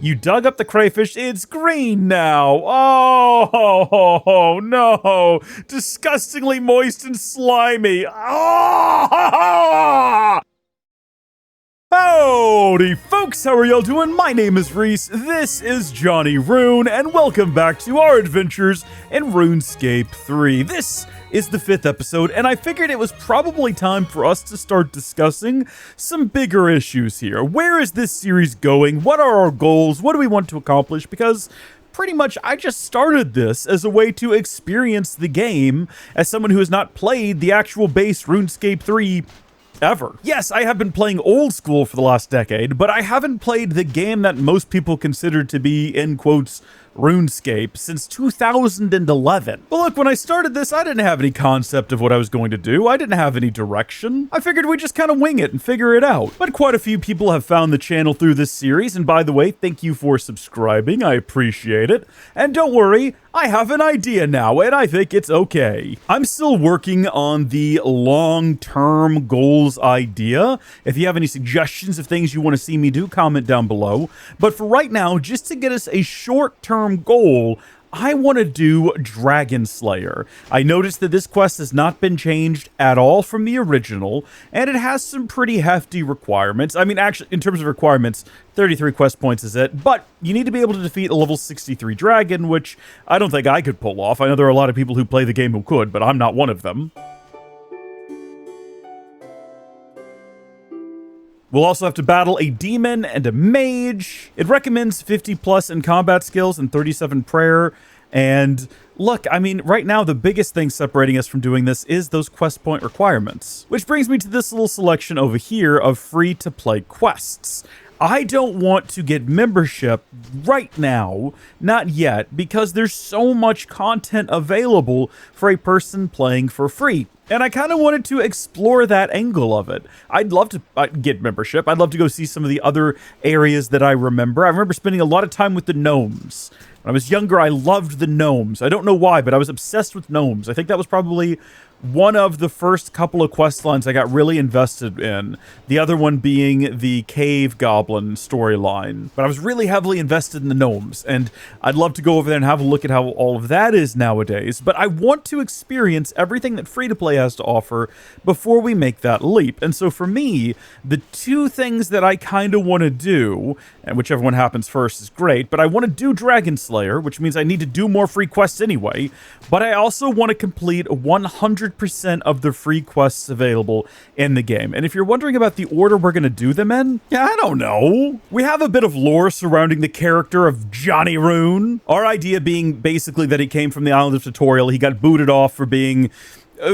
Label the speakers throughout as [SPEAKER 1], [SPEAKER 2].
[SPEAKER 1] You dug up the crayfish. It's green now. Oh, no. Disgustingly moist and slimy. Oh! Howdy folks, how are y'all doing? My name is Reese, this is Johnny Ruun, and welcome back to our adventures in RuneScape 3. This is the 5th episode, and I figured it was probably time for us to start discussing some bigger issues here. Where is this series going? What are our goals? What do we want to accomplish? Because pretty much I just started this as a way to experience the game as someone who has not played the actual base RuneScape 3 ever. Yes, I have been playing old school for the last decade, but I haven't played the game that most people consider to be, in quotes, RuneScape since 2011. But look, when I started this, I didn't have any concept of what I was going to do. I didn't have any direction. I figured we'd just kind of wing it and figure it out. But quite a few people have found the channel through this series, and by the way, thank you for subscribing. I appreciate it. And don't worry, I have an idea now, and I think it's okay. I'm still working on the long-term goals idea. If you have any suggestions of things you want to see me do, comment down below. But for right now, just to get us a short-term goal, I want to do Dragon Slayer. I noticed that this quest has not been changed at all from the original, and it has some pretty hefty requirements. I mean, actually, in terms of requirements, 33 quest points is it, but you need to be able to defeat a level 63 dragon, which I don't think I could pull off. I know there are a lot of people who play the game who could, but I'm not one of them. We'll also have to battle a demon and a mage. It recommends 50 plus in combat skills and 37 prayer. And look, I mean, right now, the biggest thing separating us from doing this is those quest point requirements. Which brings me to this little selection over here of free-to-play quests. I don't want to get membership right now, not yet, because there's so much content available for a person playing for free. And I kind of wanted to explore that angle of it. I'd love to get membership. I'd love to go see some of the other areas that I remember spending a lot of time with the gnomes. When I was younger, I loved the gnomes. I don't know why, but I was obsessed with gnomes. I think that was probably one of the first couple of quest lines I got really invested in. The other one being the cave goblin storyline. But I was really heavily invested in the gnomes, and I'd love to go over there and have a look at how all of that is nowadays. But I want to experience everything that free-to-play has to offer before we make that leap. And so for me, the two things that I kind of want to do, and whichever one happens first is great, but I want to do Dragon Slayer, which means I need to do more free quests anyway, but I also want to complete 100% of the free quests available in the game. And if you're wondering about the order we're going to do them in, yeah, I don't know. We have a bit of lore surrounding the character of Johnny Ruun. Our idea being basically that he came from the island of Tutorial. He got booted off for being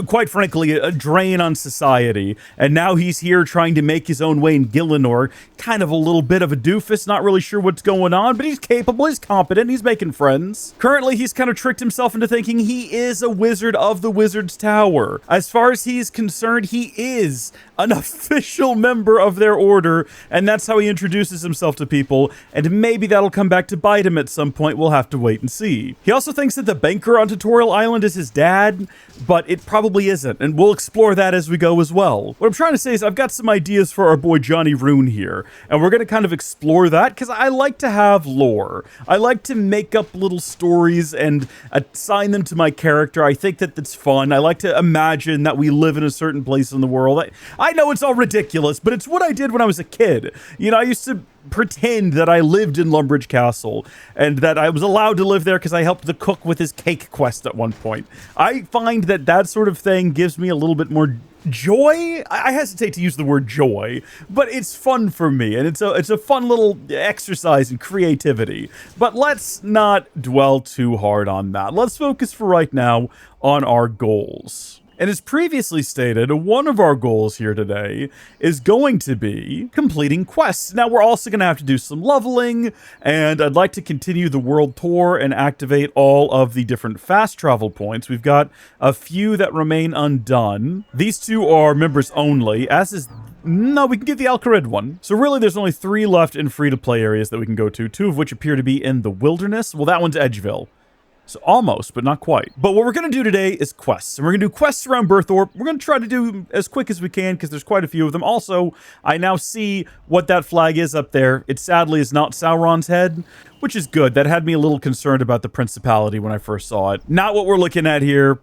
[SPEAKER 1] quite frankly, a drain on society. And now he's here trying to make his own way in Gillinor. Kind of a little bit of a doofus, not really sure what's going on, but he's capable, he's competent, he's making friends. Currently, he's kind of tricked himself into thinking he is a wizard of the Wizard's Tower. As far as he's concerned, he is an official member of their order, and that's how he introduces himself to people, and maybe that'll come back to bite him at some point. We'll have to wait and see. He also thinks that the banker on Tutorial Island is his dad, but it probably isn't, and we'll explore that as we go as well. What I'm trying to say is I've got some ideas for our boy Johnny Ruun here, and we're going to kind of explore that because I like to have lore. I like to make up little stories and assign them to my character. I think that that's fun. I like to imagine that we live in a certain place in the world. I know it's all ridiculous, but it's what I did when I was a kid. You know, I used to pretend that I lived in Lumbridge Castle and that I was allowed to live there because I helped the cook with his cake quest at one point. I find that that sort of thing gives me a little bit more joy. I hesitate to use the word joy, but it's fun for me, and it's a fun little exercise in creativity. But let's not dwell too hard on that. Let's focus for right now on our goals. And as previously stated, one of our goals here today is going to be completing quests. Now, we're also going to have to do some leveling, and I'd like to continue the world tour and activate all of the different fast travel points. We've got a few that remain undone. These two are members only, as is... No, we can get the Alcarid one. So really, there's only 3 left in free-to-play areas that we can go to, 2 of which appear to be in the wilderness. Well, that one's Edgeville. So almost, but not quite. But what we're going to do today is quests. And we're going to do quests around Burthorpe. We're going to try to do as quick as we can because there's quite a few of them. Also, I now see what that flag is up there. It sadly is not Sauron's head, which is good. That had me a little concerned about the Principality when I first saw it. Not what we're looking at here.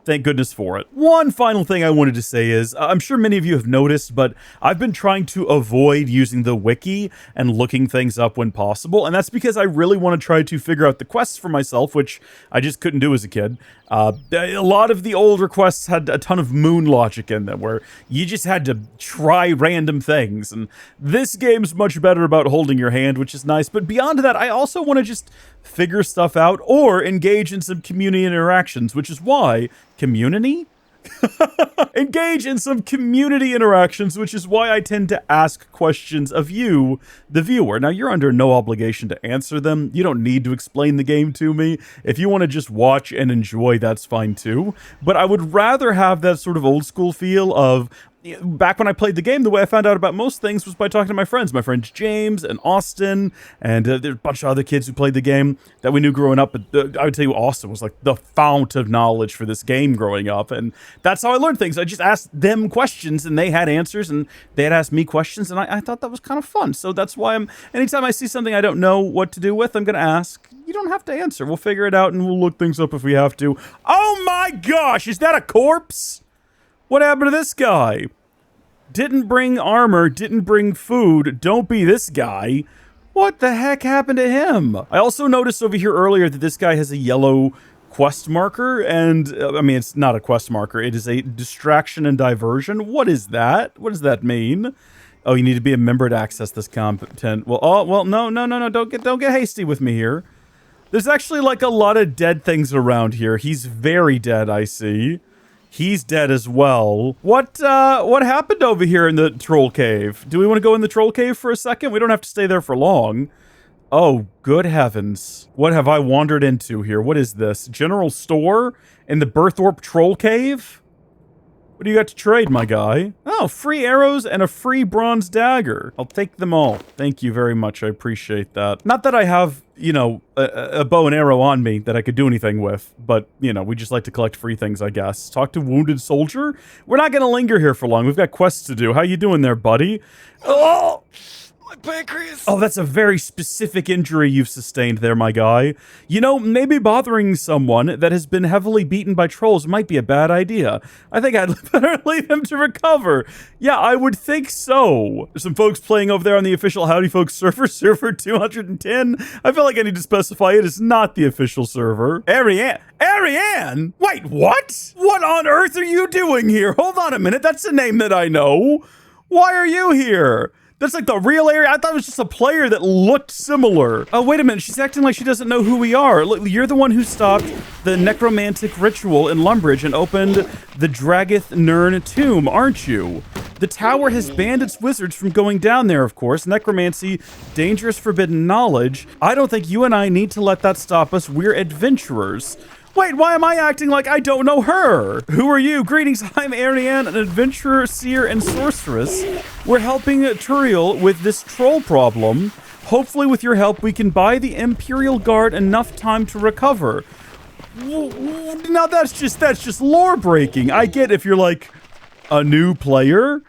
[SPEAKER 1] Thank goodness for it. One final thing I wanted to say is, I'm sure many of you have noticed, but I've been trying to avoid using the wiki and looking things up when possible, and that's because I really want to try to figure out the quests for myself, which I just couldn't do as a kid. A lot of the older quests had a ton of moon logic in them, where you just had to try random things, and this game's much better about holding your hand, which is nice, but beyond that, I also want to just figure stuff out or engage in some community interactions, which is why community? Engage in some community interactions, which is why I tend to ask questions of you, the viewer. Now, you're under no obligation to answer them. You don't need to explain the game to me. If you want to just watch and enjoy, that's fine too. But I would rather have that sort of old school feel of, back when I played the game, the way I found out about most things was by talking to my friends James and Austin, and there's a bunch of other kids who played the game that we knew growing up. But I would tell you, Austin was like the fount of knowledge for this game growing up, and that's how I learned things. I just asked them questions, and they had answers, and they had asked me questions, and I thought that was kind of fun. So that's why anytime I see something I don't know what to do with, I'm going to ask. You don't have to answer. We'll figure it out, and we'll look things up if we have to. Oh my gosh, is that a corpse? What happened to this guy? Didn't bring armor, didn't bring food, don't be this guy. What the heck happened to him? I also noticed over here earlier that this guy has a yellow quest marker, and I mean, it's not a quest marker, it is a distraction and diversion. What is that? What does that mean? Oh, you need to be a member to access this content. Well, no, don't get hasty with me here. There's actually like a lot of dead things around here. He's very dead, I see. He's dead as well. What happened over here in the troll cave? Do we want to go in the troll cave for a second? We don't have to stay there for long. Oh, good heavens. What have I wandered into here? What is this? General store in the Burthorpe troll cave? What do you got to trade, my guy? Oh, free arrows and a free bronze dagger. I'll take them all. Thank you very much. I appreciate that. Not that I have, you know, a bow and arrow on me that I could do anything with, but, you know, we just like to collect free things, I guess. Talk to wounded soldier? We're not going to linger here for long. We've got quests to do. How you doing there, buddy? Oh! My pancreas! Oh, that's a very specific injury you've sustained there, my guy. You know, maybe bothering someone that has been heavily beaten by trolls might be a bad idea. I think I'd better leave him to recover. Yeah, I would think so. There's some folks playing over there on the official Howdy Folks server, server 210. I feel like I need to specify it is not the official server. Ariane? Wait, what? What on earth are you doing here? Hold on a minute, that's a name that I know. Why are you here? That's like the real area. I thought it was just a player that looked similar. Oh, wait a minute. She's acting like she doesn't know who we are. Look, you're the one who stopped the necromantic ritual in Lumbridge and opened the Dragath Nirn tomb, aren't you? The tower has banned its wizards from going down there, of course. Necromancy, dangerous forbidden knowledge. I don't think you and I need to let that stop us. We're adventurers. Wait, why am I acting like I don't know her? Who are you? Greetings, I'm Ariane, an adventurer, seer, and sorceress. We're helping Turiel with this troll problem. Hopefully with your help, we can buy the Imperial Guard enough time to recover. Now that's just lore breaking. I get if you're like a new player.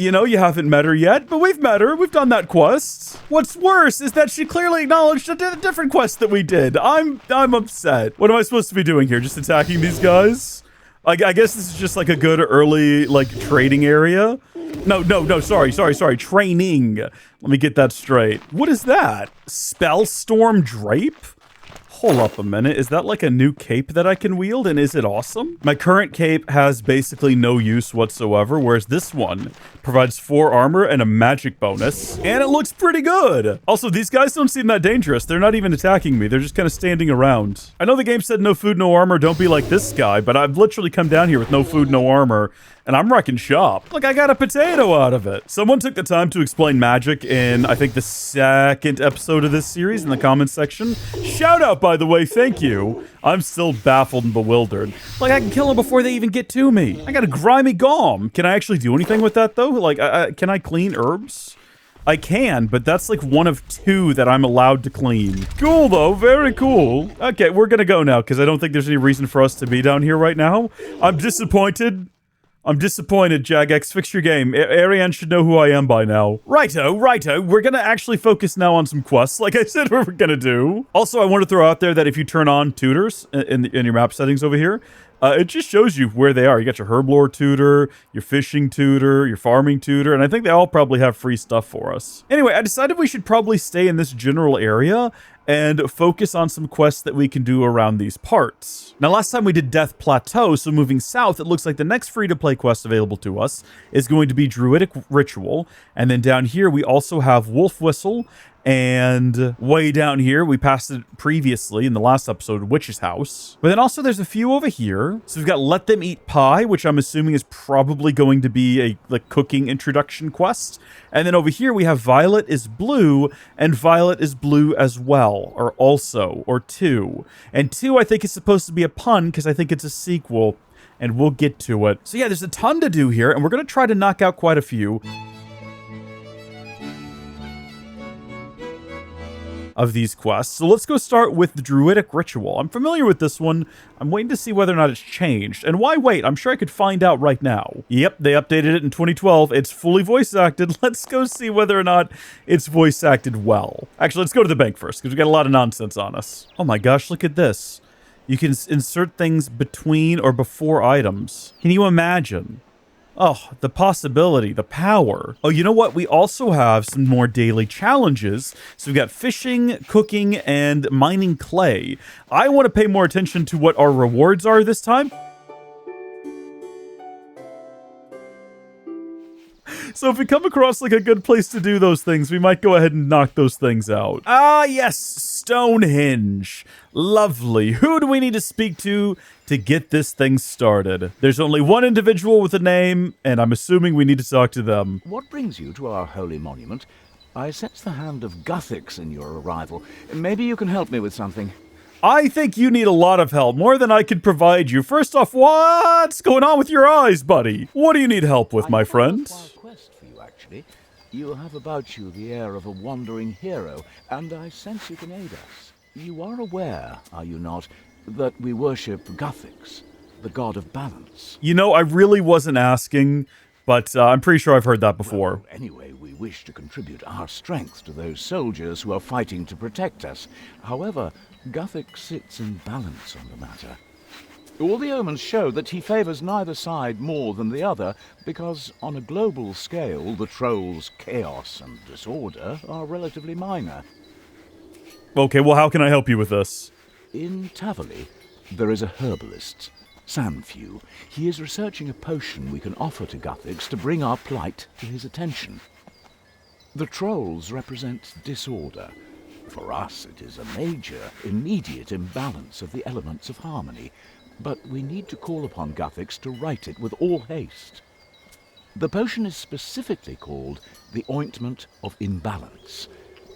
[SPEAKER 1] You know, you haven't met her yet, but we've met her. We've done that quest. What's worse is that she clearly acknowledged a different quest that we did. I'm upset. What am I supposed to be doing here? Just attacking these guys? I guess this is just like a good early, like, trading area. No, sorry. Training. Let me get that straight. What is that? Spellstorm Drape? Hold up a minute. Is that like a new cape that I can wield? And is it awesome? My current cape has basically no use whatsoever, whereas this one provides 4 armor and a magic bonus. And it looks pretty good. Also, these guys don't seem that dangerous. They're not even attacking me. They're just kind of standing around. I know the game said no food, no armor. Don't be like this guy, but I've literally come down here with no food, no armor. And I'm wrecking shop. Look, I got a potato out of it. Someone took the time to explain magic in, I think, the 2nd episode of this series in the comments section. Shout out, by the way, thank you. I'm still baffled and bewildered. Like, I can kill them before they even get to me. I got a grimy gom. Can I actually do anything with that, though? Like, can I clean herbs? I can, but that's like one of 2 that I'm allowed to clean. Cool, though. Very cool. Okay, we're gonna go now, because I don't think there's any reason for us to be down here right now. I'm disappointed. I'm disappointed, Jagex. Fix your game. Ariane should know who I am by now. Righto. We're gonna actually focus now on some quests, like I said we were gonna do. Also, I want to throw out there that if you turn on tutors in your map settings over here, it just shows you where they are. You got your herblore tutor, your fishing tutor, your farming tutor, and I think they all probably have free stuff for us. Anyway, I decided we should probably stay in this general area and focus on some quests that we can do around these parts. Now, last time we did Death Plateau, so moving south, it looks like the next free-to-play quest available to us is going to be Druidic Ritual, and then down here we also have Wolf Whistle, and way down here, we passed it previously in the last episode, Witch's House. But then also there's a few over here. So we've got Let Them Eat Pie, which I'm assuming is probably going to be a cooking introduction quest. And then over here we have Violet is Blue, and Violet is Blue as well, or also, or 2. And 2 I think is supposed to be a pun, because I think it's a sequel, and we'll get to it. So yeah, there's a ton to do here, and we're going to try to knock out quite a few of these quests. So let's go start with the Druidic Ritual. I'm familiar with this one. I'm waiting to see whether or not it's changed. And why wait? I'm sure I could find out right now. Yep, they updated it in 2012. It's fully voice acted. Let's go see whether or not it's voice acted well. Actually, let's go to the bank first, because we got a lot of nonsense on us. Oh my gosh, look at this. You can insert things between or before items. Can you imagine? Oh, the possibility, the power. Oh, you know what? We also have some more daily challenges. So we've got fishing, cooking, and mining clay. I want to pay more attention to what our rewards are this time. So if we come across like a good place to do those things, we might go ahead and knock those things out. Ah, yes, Stonehenge. Lovely. Who do we need to speak to get this thing started? There's only one individual with a name, and I'm assuming we need to talk to them.
[SPEAKER 2] What brings you to our holy monument? I sense the hand of Guthix in your arrival. Maybe you can help me with something.
[SPEAKER 1] I think you need a lot of help, more than I could provide you. First off, what's going on with your eyes, buddy? What do you need help with, my friend?
[SPEAKER 2] I.Quest for you, actually. You have about you the air of a wandering hero, and I sense you can aid us. You are aware, are you not, that we worship Guthix, the god of balance?
[SPEAKER 1] You know, I really wasn't asking, but I'm pretty sure I've heard that before.
[SPEAKER 2] Well, anyway, we wish to contribute our strength to those soldiers who are fighting to protect us. However, Guthix sits in balance on the matter. All the omens show that he favors neither side more than the other, because on a global scale, the trolls' chaos and disorder are relatively minor.
[SPEAKER 1] Okay, well, how can I help you with this?
[SPEAKER 2] In Taverley, there is a herbalist, Sanfew. He is researching a potion we can offer to Guthix to bring our plight to his attention. The trolls represent disorder. For us, it is a major, immediate imbalance of the elements of harmony, but we need to call upon Guthix to right it with all haste. The potion is specifically called the Ointment of Imbalance.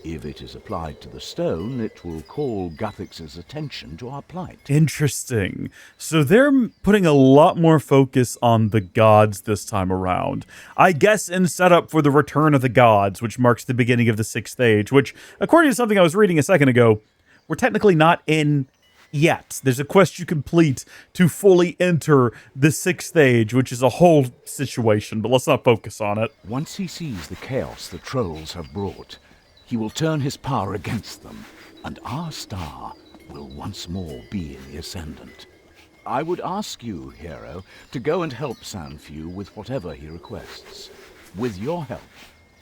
[SPEAKER 2] If it is applied to the stone, it will call Guthix's attention to our plight.
[SPEAKER 1] Interesting. So they're putting a lot more focus on the gods this time around. I guess in setup for the return of the gods, which marks the beginning of the 6th age, which, according to something I was reading a second ago, we're technically not in yet. There's a quest you complete to fully enter the 6th age, which is a whole situation, but let's not focus on it.
[SPEAKER 2] Once he sees the chaos the trolls have brought, he will turn his power against them, and our star will once more be in the ascendant. I would ask you, hero, to go and help Sanfew with whatever he requests. With your help,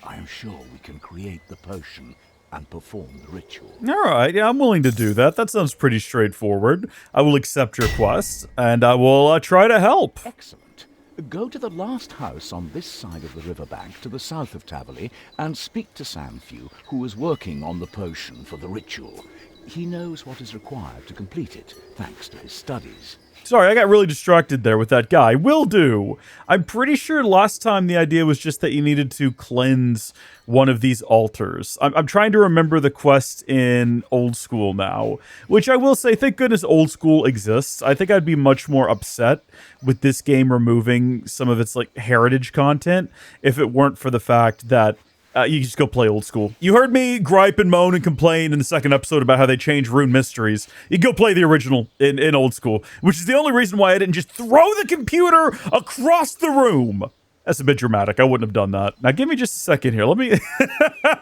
[SPEAKER 2] I am sure we can create the potion and perform the ritual.
[SPEAKER 1] All right, yeah, I'm willing to do that. That sounds pretty straightforward. I will accept your quest, and I will try to help.
[SPEAKER 2] Excellent. Go to the last house on this side of the riverbank to the south of Taverley and speak to Sanfew, who is working on the potion for the ritual. He knows what is required to complete it, thanks to his studies.
[SPEAKER 1] Sorry, I got really distracted there with that guy. Will do. I'm pretty sure last time the idea was just that you needed to cleanse one of these altars. I'm trying to remember the quest in Old School now, which I will say, thank goodness Old School exists. I think I'd be much more upset with this game removing some of its like heritage content if it weren't for the fact that You just go play old school. You heard me gripe and moan and complain in the second episode about how they changed Rune Mysteries. You go play the original in old school, which is the only reason why I didn't just throw the computer across the room. That's a bit dramatic. I wouldn't have done that. Now, give me just a second here. Let me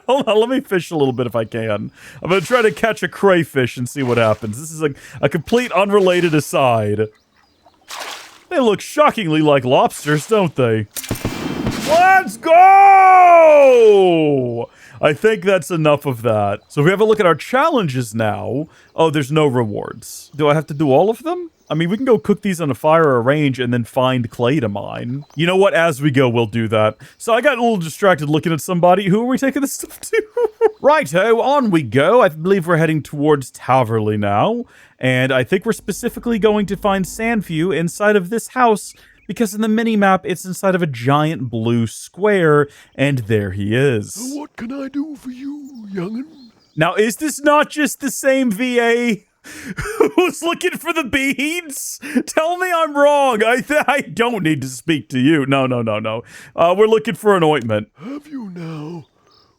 [SPEAKER 1] hold on. Let me fish a little bit if I can. I'm going to try to catch a crayfish and see what happens. This is a complete unrelated aside. They look shockingly like lobsters, don't they? Let's go! I think that's enough of that. So if we have a look at our challenges now. Oh, there's no rewards. Do I have to do all of them? I mean, we can go cook these on a fire or a range and then find clay to mine. You know what? As we go, we'll do that. So I got a little distracted looking at somebody. Who are we taking this stuff to? Righto, on we go. I believe we're heading towards Taverley now. And I think we're specifically going to find Sandview inside of this house, because in the mini-map, it's inside of a giant blue square, and there he is.
[SPEAKER 3] What can I do for you, young'un?
[SPEAKER 1] Now, is this not just the same VA who's looking for the beads? Tell me I'm wrong. I don't need to speak to you. No. We're looking for an ointment.
[SPEAKER 3] Have you now?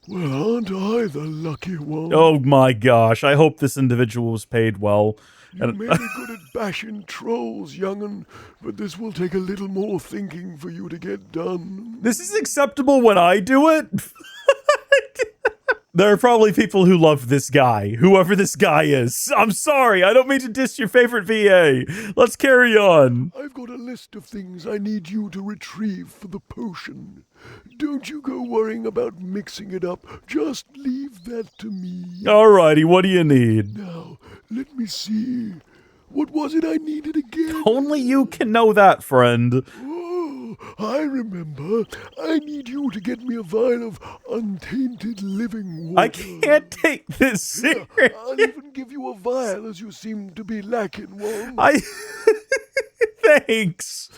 [SPEAKER 3] Well, aren't I the lucky one?
[SPEAKER 1] Oh my gosh, I hope this individual was paid well.
[SPEAKER 3] You may be good at bashing trolls, young'un, but this will take a little more thinking for you to get done.
[SPEAKER 1] This is acceptable when I do it? There are probably people who love this guy, whoever this guy is. I'm sorry, I don't mean to diss your favorite VA. Let's carry on.
[SPEAKER 3] I've got a list of things I need you to retrieve for the potion. Don't you go worrying about mixing it up. Just leave that to me.
[SPEAKER 1] Alrighty, what do you need?
[SPEAKER 3] Now, let me see. What was it I needed again?
[SPEAKER 1] Only you can know that, friend.
[SPEAKER 3] Oh, I remember. I need you to get me a vial of untainted living water.
[SPEAKER 1] I can't take this serious.
[SPEAKER 3] I'll even give you a vial, as you seem to be lacking one.
[SPEAKER 1] Thanks.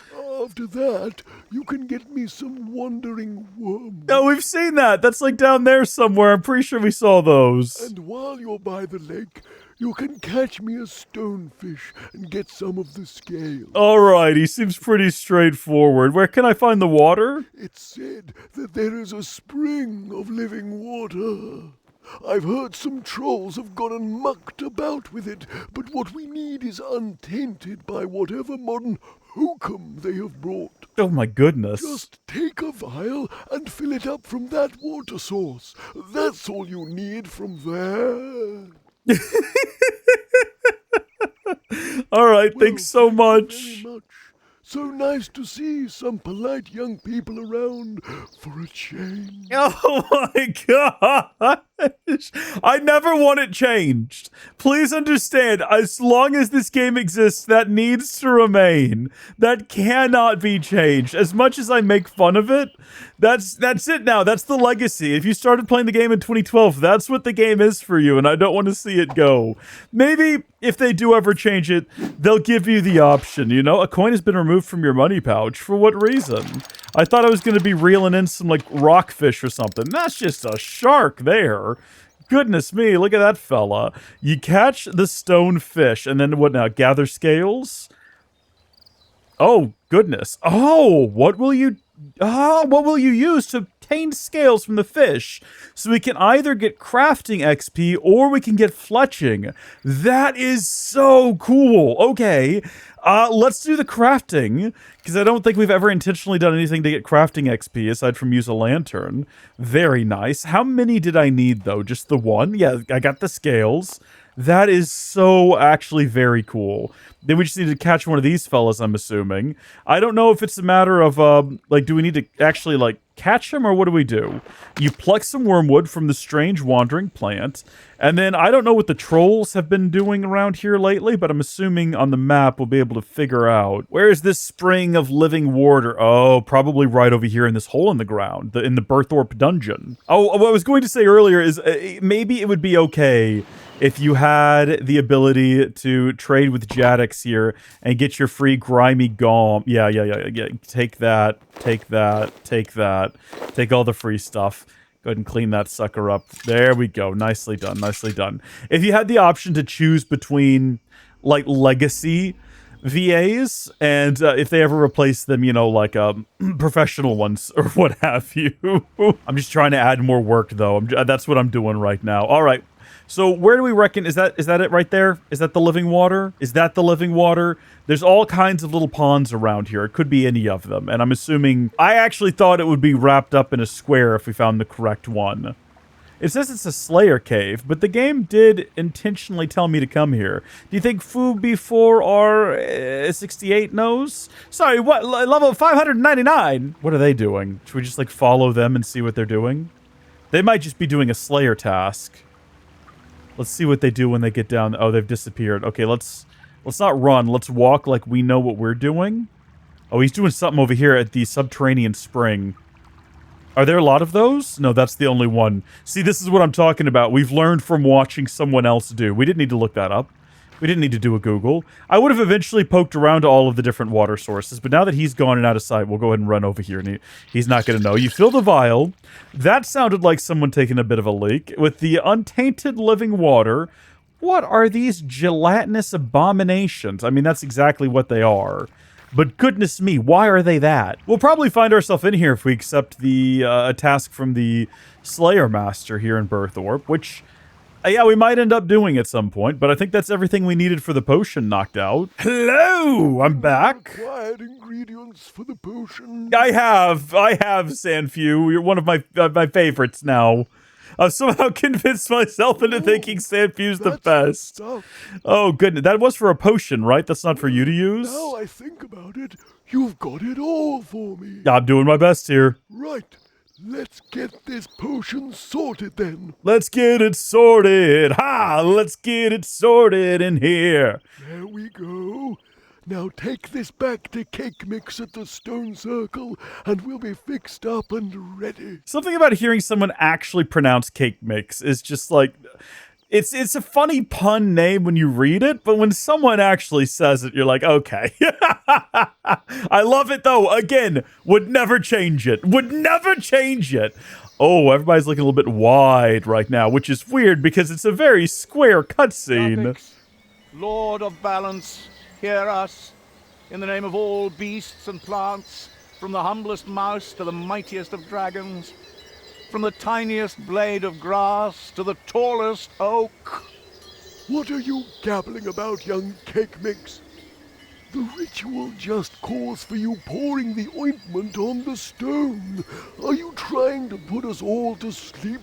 [SPEAKER 3] After that, you can get me some wandering worms.
[SPEAKER 1] Oh, we've seen that. That's like down there somewhere. I'm pretty sure we saw those.
[SPEAKER 3] And while you're by the lake, you can catch me a stonefish and get some of the scale.
[SPEAKER 1] Alrighty, seems pretty straightforward. Where can I find the water?
[SPEAKER 3] It's said that there is a spring of living water. I've heard some trolls have gone and mucked about with it, but what we need is untainted by whatever modern hokum they have brought.
[SPEAKER 1] Oh my goodness.
[SPEAKER 3] Just take a vial and fill it up from that water source. That's all you need from there.
[SPEAKER 1] Alright, thanks so much.
[SPEAKER 3] Very much. So nice to see some polite young people around for a change.
[SPEAKER 1] Oh my gosh. I never want it changed. Please understand, as long as this game exists, that needs to remain. That cannot be changed. As much as I make fun of it, that's it now. That's the legacy. If you started playing the game in 2012, that's what the game is for you, and I don't want to see it go. Maybe if they do ever change it, they'll give you the option, you know? A coin has been removed from your money pouch. For what reason? I thought I was going to be reeling in some, like, rockfish or something. That's just a shark there. Goodness me, look at that fella. You catch the stone fish, and then what now? Gather scales? Oh, goodness. Oh, what will you use to obtain scales from the fish? So we can either get crafting XP or we can get fletching. That is so cool. Okay, let's do the crafting, because I don't think we've ever intentionally done anything to get crafting XP aside from use a lantern. Very nice. How many did I need, though? Just the one? Yeah, I got the scales. That is so actually very cool. Then we just need to catch one of these fellas, I'm assuming. I don't know if it's a matter of, like, do we need to actually, like, catch him, or what do we do? You pluck some wormwood from the strange wandering plant, and then I don't know what the trolls have been doing around here lately, but I'm assuming on the map we'll be able to figure out. Where is this spring of living water? Oh, probably right over here in this hole in the ground, in the Burthorpe dungeon. Oh, what I was going to say earlier is maybe it would be okay if you had the ability to trade with jagex here and get your free grimy gom. Yeah. Take that. Take all the free stuff. Go ahead and clean that sucker up. There we go. Nicely done. Nicely done. If you had the option to choose between, like, legacy VAs, and if they ever replace them, you know, like professional ones or what have you. I'm just trying to add more work, though. That's what I'm doing right now. All right. So where do we reckon, is that it right there? Is that the living water? Is that the living water? There's all kinds of little ponds around here. It could be any of them. And I'm assuming, I actually thought it would be wrapped up in a square if we found the correct one. It says it's a Slayer cave, but the game did intentionally tell me to come here. Do you think Foo-B4R68 knows? Sorry, what? Level 599? What are they doing? Should we just, like, follow them and see what they're doing? They might just be doing a Slayer task. Let's see what they do when they get down. Oh, they've disappeared. Okay, let's not run. Let's walk like we know what we're doing. Oh, he's doing something over here at the subterranean spring. Are there a lot of those? No, that's the only one. See, this is what I'm talking about. We've learned from watching someone else do. We didn't need to look that up. We didn't need to do a Google. I would have eventually poked around to all of the different water sources, but now that he's gone and out of sight, we'll go ahead and run over here, and he's not going to know. You fill the vial. That sounded like someone taking a bit of a leak. With the untainted living water, what are these gelatinous abominations? I mean, that's exactly what they are. But goodness me, why are they that? We'll probably find ourselves in here if we accept the task from the Slayer Master here in Burthorpe, which, yeah, we might end up doing at some point, but I think that's everything we needed for the potion knocked out. Hello, I'm back.
[SPEAKER 3] Required ingredients for the potion.
[SPEAKER 1] I have, Sanfew. You're one of my favorites now. I've somehow convinced myself into thinking Sanfew's the best. Oh, goodness. That was for a potion, right? That's not for you to use?
[SPEAKER 3] Now I think about it, you've got it all for me.
[SPEAKER 1] I'm doing my best here.
[SPEAKER 3] Right. Let's get this potion sorted then.
[SPEAKER 1] Let's get it sorted. Ha! Let's get it sorted in here.
[SPEAKER 3] There we go. Now take this back to Cake Mix at the Stone Circle, and we'll be fixed up and ready.
[SPEAKER 1] Something about hearing someone actually pronounce Cake Mix is just like... It's a funny pun name when you read it, but when someone actually says it, you're like, okay. I love it, though. Again, would never change it. Would never change it. Oh, everybody's looking a little bit wide right now, which is weird because it's a very square cutscene.
[SPEAKER 2] Lord of Balance, hear us. In the name of all beasts and plants, from the humblest mouse to the mightiest of dragons, from the tiniest blade of grass to the tallest oak.
[SPEAKER 3] What are you gabbling about, young Cake Mix? The ritual just calls for you pouring the ointment on the stone. Are you trying to put us all to sleep?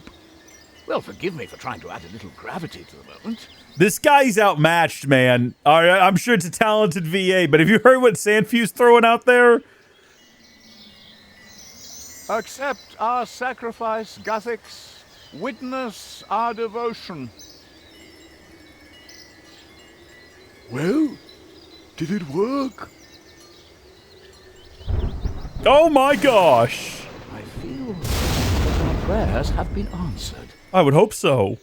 [SPEAKER 2] Well, forgive me for trying to add a little gravity to the moment.
[SPEAKER 1] This guy's outmatched, man. All right, I'm sure it's a talented VA, but have you heard what Sanfew's throwing out there?
[SPEAKER 2] Accept our sacrifice, Guthix. Witness our devotion.
[SPEAKER 3] Well, did it work?
[SPEAKER 1] Oh my gosh!
[SPEAKER 2] I feel that our prayers have been answered.
[SPEAKER 1] I would hope so.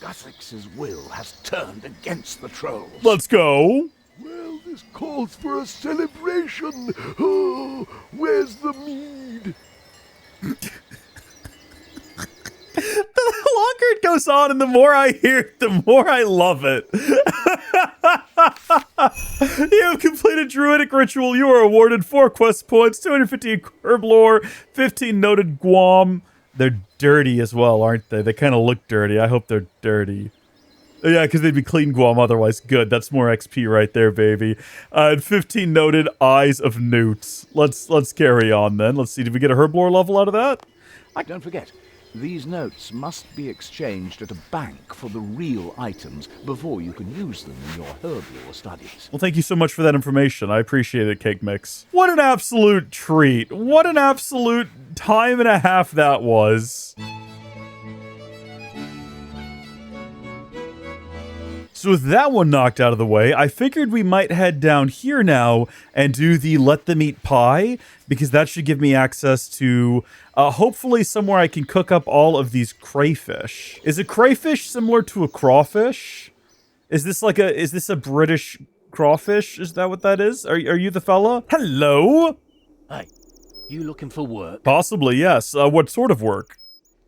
[SPEAKER 2] Guthix's will has turned against the trolls.
[SPEAKER 1] Let's go.
[SPEAKER 3] Well, this calls for a celebration. Oh, where's the mead?
[SPEAKER 1] The longer it goes on and the more I hear it, the more I love it. You have completed Druidic ritual. You are awarded 4 quest points, 250 herb lore, 15 noted Guam. They're dirty as well, aren't they? They kind of look dirty. I hope they're dirty. Yeah, because they'd be clean Guam otherwise. Good. That's more XP right there, baby. And 15 noted Eyes of Newts. Let's carry on then. Let's see. Did we get a herb lore level out of that?
[SPEAKER 2] Don't forget, these notes must be exchanged at a bank for the real items before you can use them in your herb lore studies.
[SPEAKER 1] Well, thank you so much for that information. I appreciate it, Cake Mix. What an absolute treat. What an absolute time and a half that was. So with that one knocked out of the way, I figured we might head down here now and do the Let Them Eat Pie, because that should give me access to hopefully somewhere I can cook up all of these crayfish. Is a crayfish similar to a crawfish? Is this a British crawfish? Is that what that is? Are you the fella? Hello?
[SPEAKER 4] Hey, you looking for work?
[SPEAKER 1] Possibly, yes. What sort of work?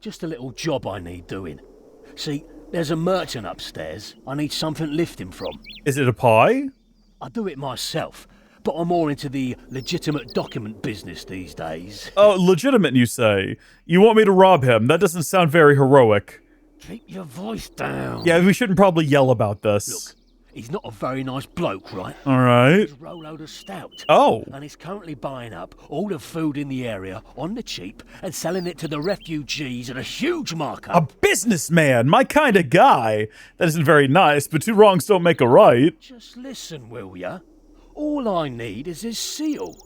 [SPEAKER 4] Just a little job I need doing. See, there's a merchant upstairs I need something lifting from.
[SPEAKER 1] Is it a pie?
[SPEAKER 4] I do it myself, but I'm more into the legitimate document business these days.
[SPEAKER 1] Oh, legitimate, you say? You want me to rob him? That doesn't sound very heroic.
[SPEAKER 4] Keep your voice down.
[SPEAKER 1] Yeah, we shouldn't probably yell about this.
[SPEAKER 4] Look, he's not a very nice bloke, right?
[SPEAKER 1] All right.
[SPEAKER 4] He's Rolo the Stout.
[SPEAKER 1] Oh.
[SPEAKER 4] And he's currently buying up all the food in the area on the cheap and selling it to the refugees at a huge markup.
[SPEAKER 1] A businessman, my kind of guy. That isn't very nice, but two wrongs don't make a right.
[SPEAKER 4] Just listen, will ya? All I need is his seal.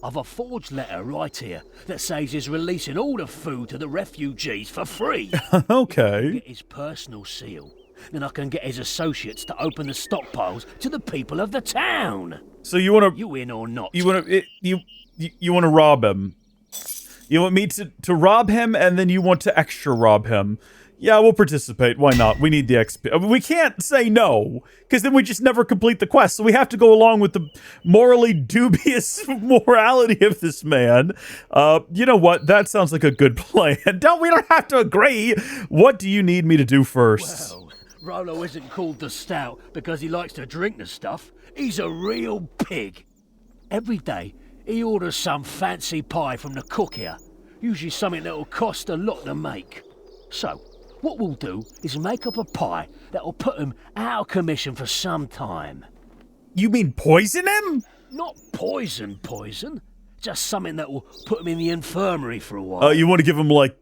[SPEAKER 4] I've a forged letter right here that says he's releasing all the food to the refugees for free.
[SPEAKER 1] Okay.
[SPEAKER 4] Get his personal seal. Then I can get his associates to open the stockpiles to the people of the town.
[SPEAKER 1] So you want to...
[SPEAKER 4] You in or not?
[SPEAKER 1] You want to... You want to rob him. You want me to rob him, and then you want to extra rob him. Yeah, we'll participate. Why not? We need the XP. We can't say no, because then we just never complete the quest. So we have to go along with the morally dubious morality of this man. You know what? That sounds like a good plan. We don't have to agree. What do you need me to do first?
[SPEAKER 4] Well, Rolo isn't called the Stout because he likes to drink the stuff. He's a real pig. Every day, he orders some fancy pie from the cook here. Usually something that'll cost a lot to make. So, what we'll do is make up a pie that'll put him out of commission for some time.
[SPEAKER 1] You mean poison him?
[SPEAKER 4] Not poison, just something that will put him in the infirmary for a while.
[SPEAKER 1] You want to give him, like,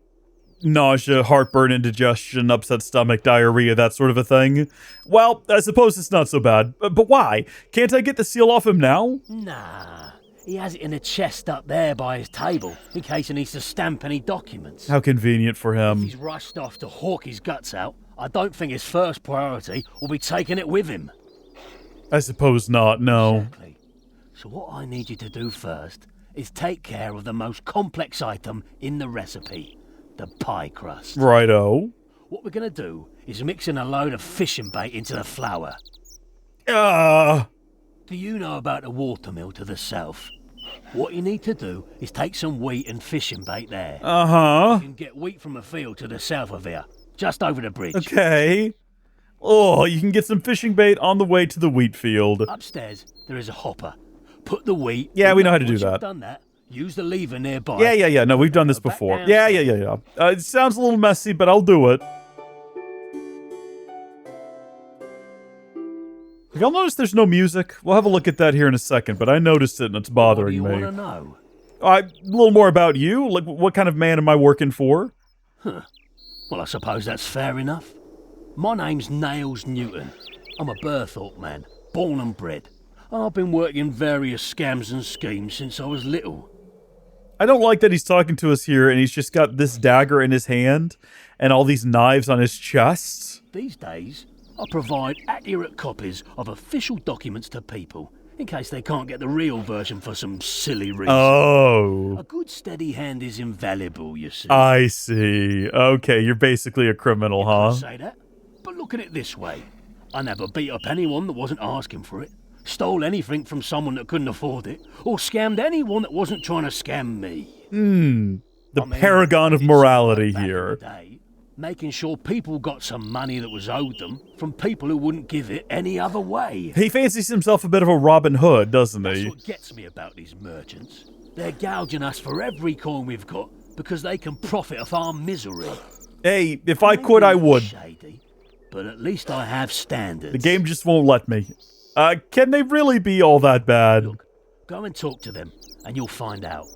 [SPEAKER 1] nausea, heartburn, indigestion, upset stomach, diarrhea, that sort of a thing? Well, I suppose it's not so bad. But why? Can't I get the seal off him now?
[SPEAKER 4] Nah, he has it in a chest up there by his table, in case he needs to stamp any documents.
[SPEAKER 1] How convenient for him.
[SPEAKER 4] He's rushed off to hawk his guts out. I don't think his first priority will be taking it with him.
[SPEAKER 1] I suppose not, no.
[SPEAKER 4] Exactly. So what I need you to do first is take care of the most complex item in the recipe, the pie crust.
[SPEAKER 1] Righto.
[SPEAKER 4] What we're going to do is mix in a load of fishing bait into the flour. Do you know about the watermill to the south? What you need to do is take some wheat and fishing bait there.
[SPEAKER 1] Uh-huh.
[SPEAKER 4] You can get wheat from a field to the south of here, just over the bridge.
[SPEAKER 1] Okay. Oh, you can get some fishing bait on the way to the wheat field.
[SPEAKER 4] Upstairs, there is a hopper. Put the wheat...
[SPEAKER 1] Yeah, we know how to do
[SPEAKER 4] Once
[SPEAKER 1] that.
[SPEAKER 4] you've done that, use the lever nearby.
[SPEAKER 1] Yeah. No, we've done this
[SPEAKER 4] Back
[SPEAKER 1] before.
[SPEAKER 4] down.
[SPEAKER 1] Yeah. It sounds a little messy, but I'll do it. Y'all notice there's no music? We'll have a look at that here in a second, but I noticed it and it's bothering me.
[SPEAKER 4] What do you want to know?
[SPEAKER 1] A little more about you. Like, what kind of man am I working for?
[SPEAKER 4] Well, I suppose that's fair enough. My name's Nails Newton. I'm a Burthorpe man, born and bred. I've been working various scams and schemes since I was little.
[SPEAKER 1] I don't like that he's talking to us here and he's just got this dagger in his hand and all these knives on his chest.
[SPEAKER 4] These days, I provide accurate copies of official documents to people, in case they can't get the real version for some silly reason.
[SPEAKER 1] Oh.
[SPEAKER 4] A good steady hand is invaluable, you see.
[SPEAKER 1] I see. Okay, you're basically a criminal, huh?
[SPEAKER 4] Say that, but look at it this way. I never beat up anyone that wasn't asking for it, stole anything from someone that couldn't afford it, or scammed anyone that wasn't trying to scam me.
[SPEAKER 1] The paragon of morality
[SPEAKER 4] back in
[SPEAKER 1] here.
[SPEAKER 4] the day, making sure people got some money that was owed them from people who wouldn't give it any other way.
[SPEAKER 1] He fancies himself a bit of a Robin Hood, doesn't
[SPEAKER 4] That's
[SPEAKER 1] he?
[SPEAKER 4] what gets me about these merchants. They're gouging us for every coin we've got because they can profit off our misery.
[SPEAKER 1] Hey, if I could, I would.
[SPEAKER 4] Shady, but at least I have standards.
[SPEAKER 1] The game just won't let me. Can they really be all that bad?
[SPEAKER 4] Look, go and talk to them, and you'll find out.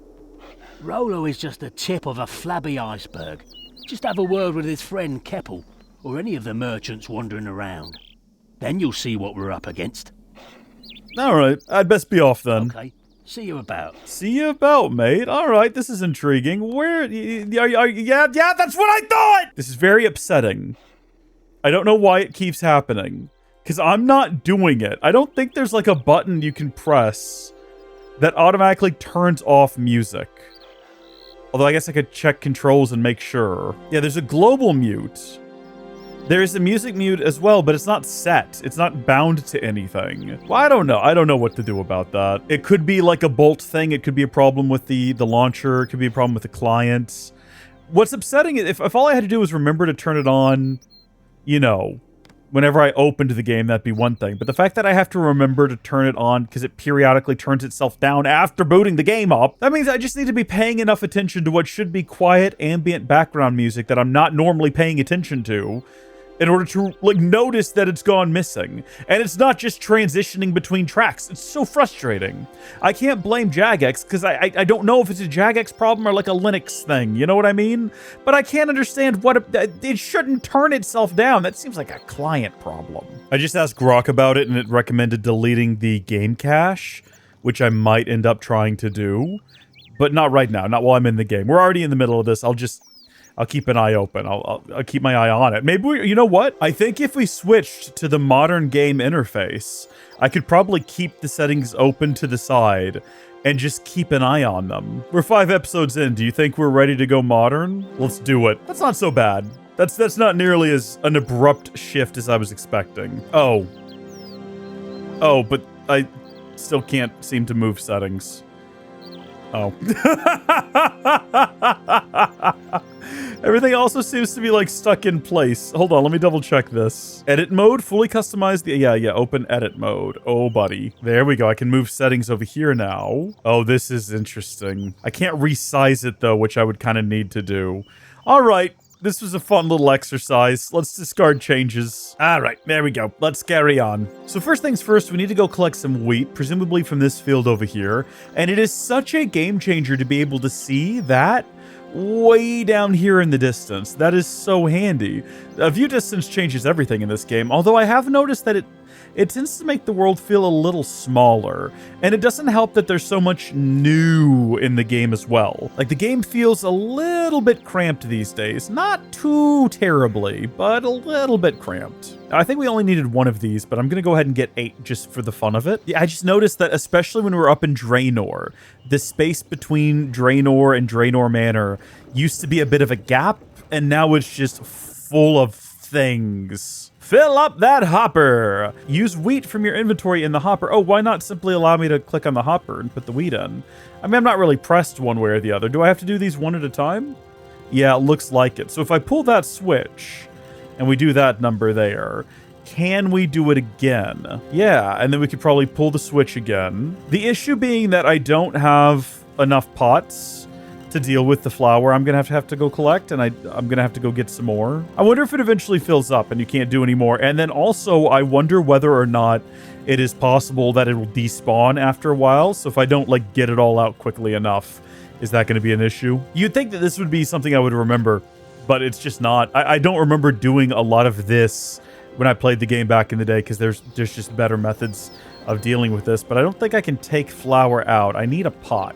[SPEAKER 4] Rolo is just the tip of a flabby iceberg. Just have a word with his friend Keppel, or any of the merchants wandering around. Then you'll see what we're up against.
[SPEAKER 1] Alright, I'd best be off then.
[SPEAKER 4] Okay, see you about.
[SPEAKER 1] See you about, mate. Alright, this is intriguing. Where... Yeah, that's what I thought! This is very upsetting. I don't know why it keeps happening. Because I'm not doing it. I don't think there's like a button you can press that automatically turns off music. Although I guess I could check controls and make sure. Yeah, there's a global mute. There's a music mute as well, but it's not set. It's not bound to anything. Well, I don't know. I don't know what to do about that. It could be like a bolt thing. It could be a problem with the launcher. It could be a problem with the client. What's upsetting is if all I had to do was remember to turn it on, you know, whenever I opened the game, that'd be one thing. But the fact that I have to remember to turn it on because it periodically turns itself down after booting the game up, that means I just need to be paying enough attention to what should be quiet, ambient background music that I'm not normally paying attention to in order to, like, notice that it's gone missing. And it's not just transitioning between tracks. It's so frustrating. I can't blame jagex because I don't know if it's a jagex problem or like a Linux thing. You know what I mean? But I can't understand what it shouldn't turn itself down. That seems like a client problem. I just asked Grok about it and it recommended deleting the game cache, which I might end up trying to do, but not right now. Not while I'm in the game. We're already in the middle of this. I'll keep an eye open. I'll keep my eye on it. Maybe you know what? I think if we switched to the modern game interface, I could probably keep the settings open to the side and just keep an eye on them. We're 5 episodes in. Do you think we're ready to go modern? Let's do it. That's not so bad. That's not nearly as an abrupt shift as I was expecting. Oh, but I still can't seem to move settings. Oh. Everything also seems to be, like, stuck in place. Hold on, let me double check this. Edit mode, fully customized. Yeah, open edit mode. Oh, buddy. There we go. I can move settings over here now. Oh, this is interesting. I can't resize it, though, which I would kind of need to do. All right. This was a fun little exercise. Let's discard changes. All right, there we go. Let's carry on. So first things first, we need to go collect some wheat, presumably from this field over here. And it is such a game changer to be able to see that way down here in the distance. That is so handy. View distance changes everything in this game, although I have noticed that it tends to make the world feel a little smaller, and it doesn't help that there's so much new in the game as well. Like, the game feels a little bit cramped these days. Not too terribly, but a little bit cramped. I think we only needed 1 of these, but I'm gonna go ahead and get 8 just for the fun of it. Yeah, I just noticed that especially when we were up in Draenor, the space between Draenor and Draenor Manor used to be a bit of a gap, and now it's just full of things. Fill up that hopper! Use wheat from your inventory in the hopper. Oh, why not simply allow me to click on the hopper and put the wheat in? I mean, I'm not really pressed one way or the other. Do I have to do these one at a time? Yeah, it looks like it. So if I pull that switch, and we do that number there, can we do it again? Yeah, and then we could probably pull the switch again. The issue being that I don't have enough pots to deal with the flour I'm gonna have to go collect, and I'm gonna have to go get some more. I wonder if it eventually fills up and you can't do any more. And then also, I wonder whether or not it is possible that it will despawn after a while. So if I don't, like, get it all out quickly enough, is that gonna be an issue? You'd think that this would be something I would remember, but it's just not. I don't remember doing a lot of this when I played the game back in the day, because there's just better methods of dealing with this. But I don't think I can take flour out. I need a pot.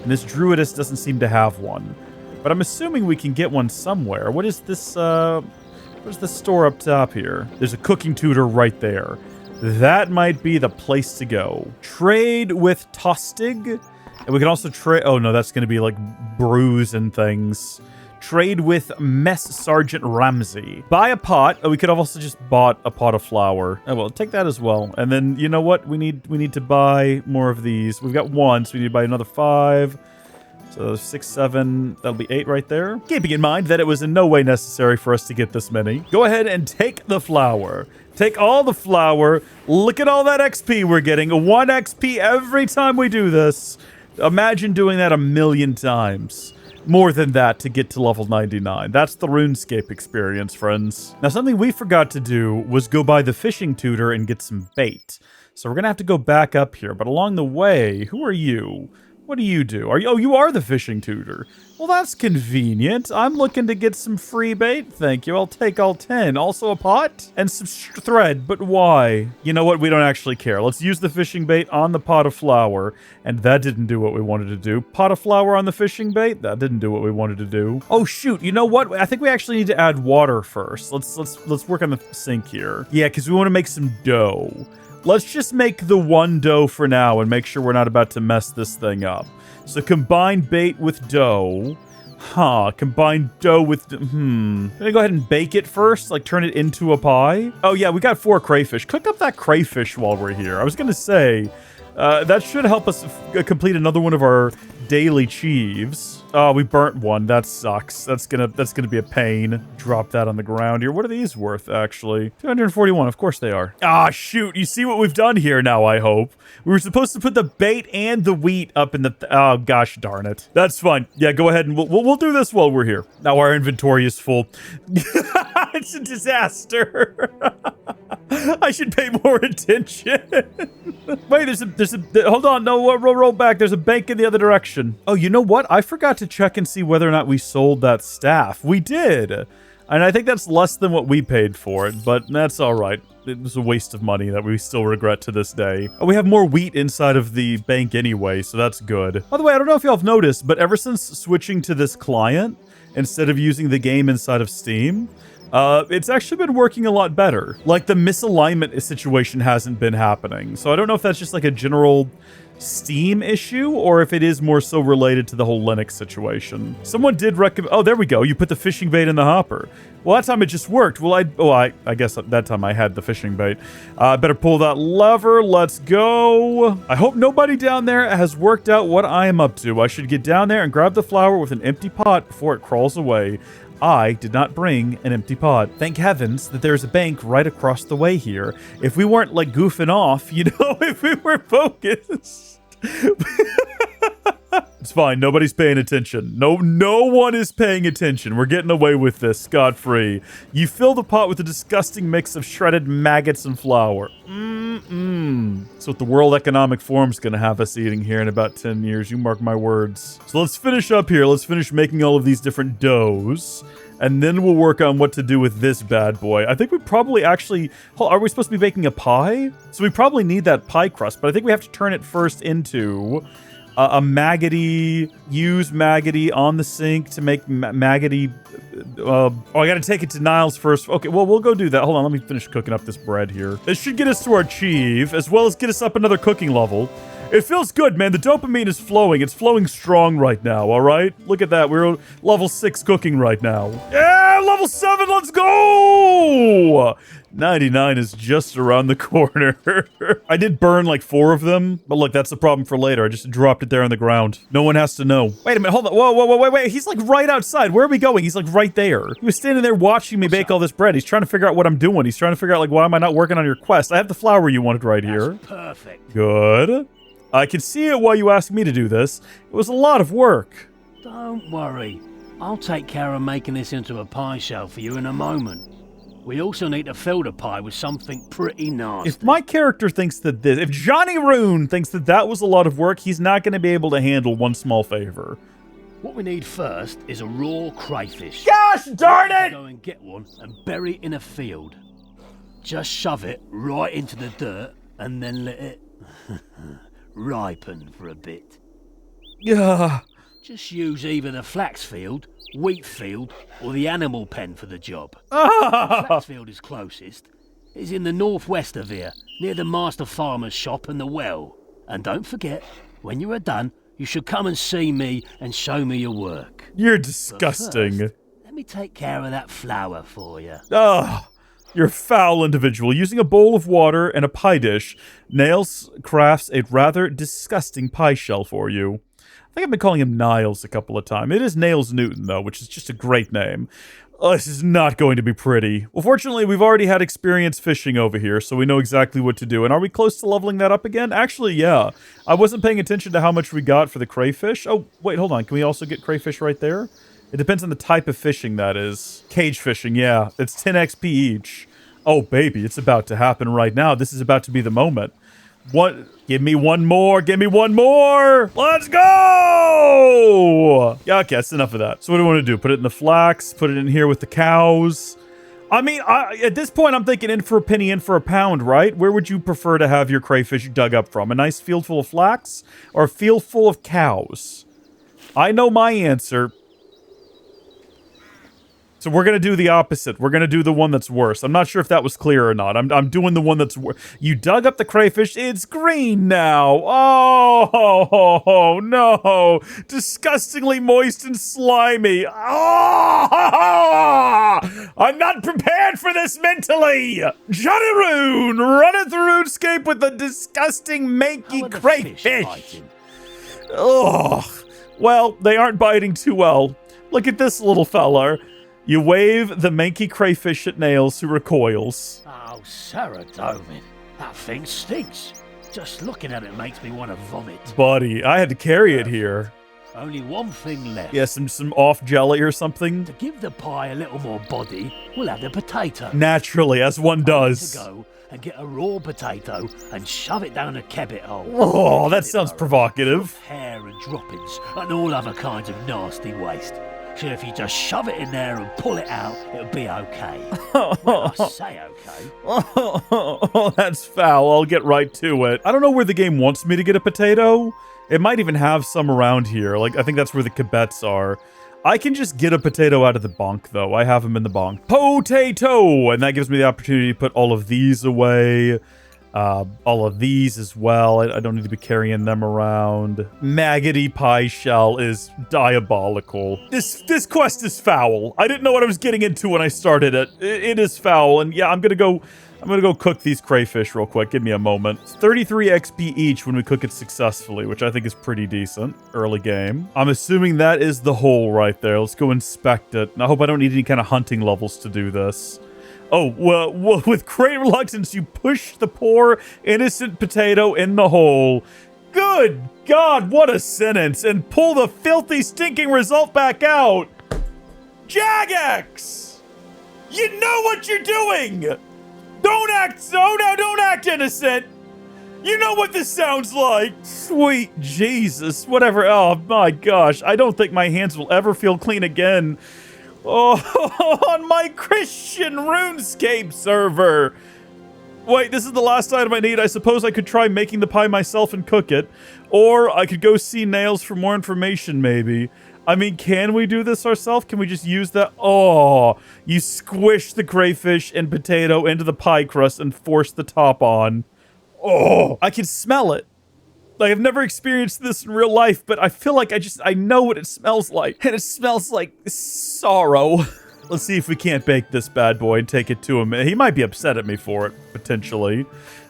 [SPEAKER 1] And this druidess doesn't seem to have one. But I'm assuming we can get one somewhere. What is this, where's the store up top here? There's a cooking tutor right there. That might be the place to go. Trade with Tostig. And we can also trade, oh no, that's gonna be like brews and things. Trade with Mess Sergeant Ramsey. Buy a pot. Oh, we could have also just bought a pot of flour. Oh, well, take that as well. And then, you know what? We need to buy more of these. We've got 1, so we need to buy another 5. So 6, 7, that'll be 8 right there. Keeping in mind that it was in no way necessary for us to get this many. Go ahead and take the flour. Take all the flour. Look at all that XP we're getting. 1 XP every time we do this. Imagine doing that 1,000,000 times. More than that to get to level 99. That's the RuneScape experience, friends. Now, something we forgot to do was go by the fishing tutor and get some bait. So we're gonna have to go back up here, but along the way, who are you? What do you do? Are you? Oh, you are the fishing tutor. Well, that's convenient. I'm looking to get some free bait. Thank you. I'll take all 10. Also a pot and some thread. But why? You know what? We don't actually care. Let's use the fishing bait on the pot of flour. And that didn't do what we wanted to do. Pot of flour on the fishing bait? That didn't do what we wanted to do. Oh, shoot. You know what? I think we actually need to add water first. Let's work on the sink here. Yeah, because we want to make some dough. Let's just make the 1 dough for now and make sure we're not about to mess this thing up. So combine bait with dough. Combine dough with... I'm gonna go ahead and bake it first, like turn it into a pie. Oh yeah, we got 4 crayfish. Cook up that crayfish while we're here. I was gonna say, That should help us complete another one of our daily Chieves. Oh, we burnt one. That sucks. That's gonna be a pain. Drop that on the ground here. What are these worth, actually? 241. Of course they are. Ah, shoot. You see what we've done here now, I hope. We were supposed to put the bait and the wheat up in the... oh, gosh darn it. That's fine. Yeah, go ahead and we'll do this while we're here. Now our inventory is full. It's a disaster. I should pay more attention. Wait, there's a hold on, no, roll back. There's a bank in the other direction. Oh, you know what? I forgot to check and see whether or not we sold that staff. We did. And I think that's less than what we paid for it, but that's all right. It was a waste of money that we still regret to this day. Oh, we have more wheat inside of the bank anyway, so that's good. By the way, I don't know if y'all have noticed, but ever since switching to this client, instead of using the game inside of Steam, it's actually been working a lot better. Like, the misalignment situation hasn't been happening. So I don't know if that's just like a general Steam issue or if it is more so related to the whole Linux situation. Someone did recommend... oh, there we go. You put the fishing bait in the hopper. Well, that time it just worked. Well, I guess that time I had the fishing bait. Better pull that lever. Let's go. I hope nobody down there has worked out what I am up to. I should get down there and grab the flour with an empty pot before it crawls away. I did not bring an empty pot. Thank heavens that there's a bank right across the way here. If we weren't, like, goofing off, you know, if we were focused. It's fine. Nobody's paying attention. No one is paying attention. We're getting away with this scot-free. You fill the pot with a disgusting mix of shredded maggots and flour. That's what the World Economic Forum's gonna have us eating here in about 10 years. You mark my words. So let's finish up here. Let's finish making all of these different doughs. And then we'll work on what to do with this bad boy. I think we probably actually... are we supposed to be baking a pie? So we probably need that pie crust, but I think we have to turn it first into... a maggoty, use maggoty on the sink to make maggoty. Oh, I gotta take it to Niles first. Okay, well, we'll go do that. Hold on, let me finish cooking up this bread here. This should get us to our Chief, as well as get us up another cooking level. It feels good, man. The dopamine is flowing. It's flowing strong right now, all right? Look at that. We're level 6 cooking right now. Yeah, level 7, let's go! 99 is just around the corner. I did burn like 4 of them, but look, that's the problem for later. I just dropped it there on the ground. No one has to know. Wait a minute, hold on. Whoa, wait. He's like right outside. Where are we going? He's like right there. He was standing there watching me bake all this bread. He's trying to figure out what I'm doing. He's trying to figure out like, why am I not working on your quest? I have the flour you wanted right here.
[SPEAKER 4] That's perfect.
[SPEAKER 1] Good. I can see it while you asked me to do this. It was a lot of work.
[SPEAKER 4] Don't worry. I'll take care of making this into a pie shell for you in a moment. We also need to fill the pie with something pretty nasty.
[SPEAKER 1] If my character thinks that this... if JOHNNY RUUN thinks that that was a lot of work, he's not going to be able to handle one small favor.
[SPEAKER 4] What we need first is a raw crayfish.
[SPEAKER 1] Gosh darn it!
[SPEAKER 4] Go and get one and bury it in a field. Just shove it right into the dirt and then let it ripen for a bit.
[SPEAKER 1] Yeah.
[SPEAKER 4] Just use either the flax field, wheat field, or the animal pen for the job.
[SPEAKER 1] Ah.
[SPEAKER 4] The flax field is closest. It's in the northwest of here, near the master farmer's shop and the well. And don't forget, when you are done, you should come and see me and show me your work.
[SPEAKER 1] You're disgusting.
[SPEAKER 4] First, let me take care of that flour for you.
[SPEAKER 1] Ah. You're a foul individual. Using a bowl of water and a pie dish, Nails crafts a rather disgusting pie shell for you. I think I've been calling him Niles a couple of times. It is Nails Newton, though, which is just a great name. Oh, this is not going to be pretty. Well, fortunately, we've already had experience fishing over here, so we know exactly what to do. And are we close to leveling that up again? Actually, yeah. I wasn't paying attention to how much we got for the crayfish. Oh, wait, hold on. Can we also get crayfish right there? It depends on the type of fishing that is. Cage fishing, yeah. It's 10 XP each. Oh, baby, it's about to happen right now. This is about to be the moment. What? Give me one more. Give me one more. Let's go. Yeah, okay, that's enough of that. So what do I want to do? Put it in the flax, put it in here with the cows. I mean, at this point, I'm thinking in for a penny, in for a pound, right? Where would you prefer to have your crayfish dug up from? A nice field full of flax or a field full of cows? I know my answer. So we're going to do the opposite. We're going to do the one that's worse. I'm not sure if that was clear or not. I'm doing the one that's worse. You dug up the crayfish. It's green now. Oh, no. Disgustingly moist and slimy. Oh, I'm not prepared for this mentally. Johnny Ruun running through RuneScape with the disgusting manky crayfish. Ugh. Well, they aren't biting too well. Look at this little fella. You wave the manky crayfish at Nails, who recoils.
[SPEAKER 4] Oh, Sarah Domin, that thing stinks. Just looking at it makes me want to vomit.
[SPEAKER 1] Buddy, I had to carry it here.
[SPEAKER 4] Only one thing left.
[SPEAKER 1] Yeah, some off jelly or something.
[SPEAKER 4] To give the pie a little more body, we'll add a potato.
[SPEAKER 1] Naturally, as one does.
[SPEAKER 4] To go and get a raw potato and shove it down a kebbit hole.
[SPEAKER 1] Oh, that sounds provocative.
[SPEAKER 4] Hair and droppings and all other kinds of nasty waste. So if you just shove it in there and pull it out, it'll be okay. Well, I say okay.
[SPEAKER 1] Oh, that's foul. I'll get right to it. I don't know where the game wants me to get a potato. It might even have some around here. Like, I think that's where the kibets are. I can just get a potato out of the bonk, though. I have them in the bonk. Potato! And that gives me the opportunity to put all of these away. All of these as well. I don't need to be carrying them around. Maggoty pie shell is diabolical. This quest is foul. I didn't know what I was getting into when I started it. It is foul, and yeah, I'm gonna go cook these crayfish real quick. Give me a moment. It's 33 XP each when we cook it successfully, which I think is pretty decent. Early game. I'm assuming that is the hole right there. Let's go inspect it. And I hope I don't need any kind of hunting levels to do this. Oh, well, with great reluctance, you push the poor, innocent potato in the hole. Good God, what a sentence. And pull the filthy, stinking result back out. Jagex! You know what you're doing! Don't act innocent! You know what this sounds like! Sweet Jesus, whatever. Oh my gosh, I don't think my hands will ever feel clean again. Oh, on my Christian RuneScape server. Wait, this is the last item I need. I suppose I could try making the pie myself and cook it. Or I could go see Nails for more information, maybe. I mean, can we do this ourselves? Can we just use that? Oh, you squish the crayfish and potato into the pie crust and force the top on. Oh, I can smell it. Like, I've never experienced this in real life, but I feel like I know what it smells like. And it smells like sorrow. Let's see if we can't bake this bad boy and take it to him. He might be upset at me for it, potentially.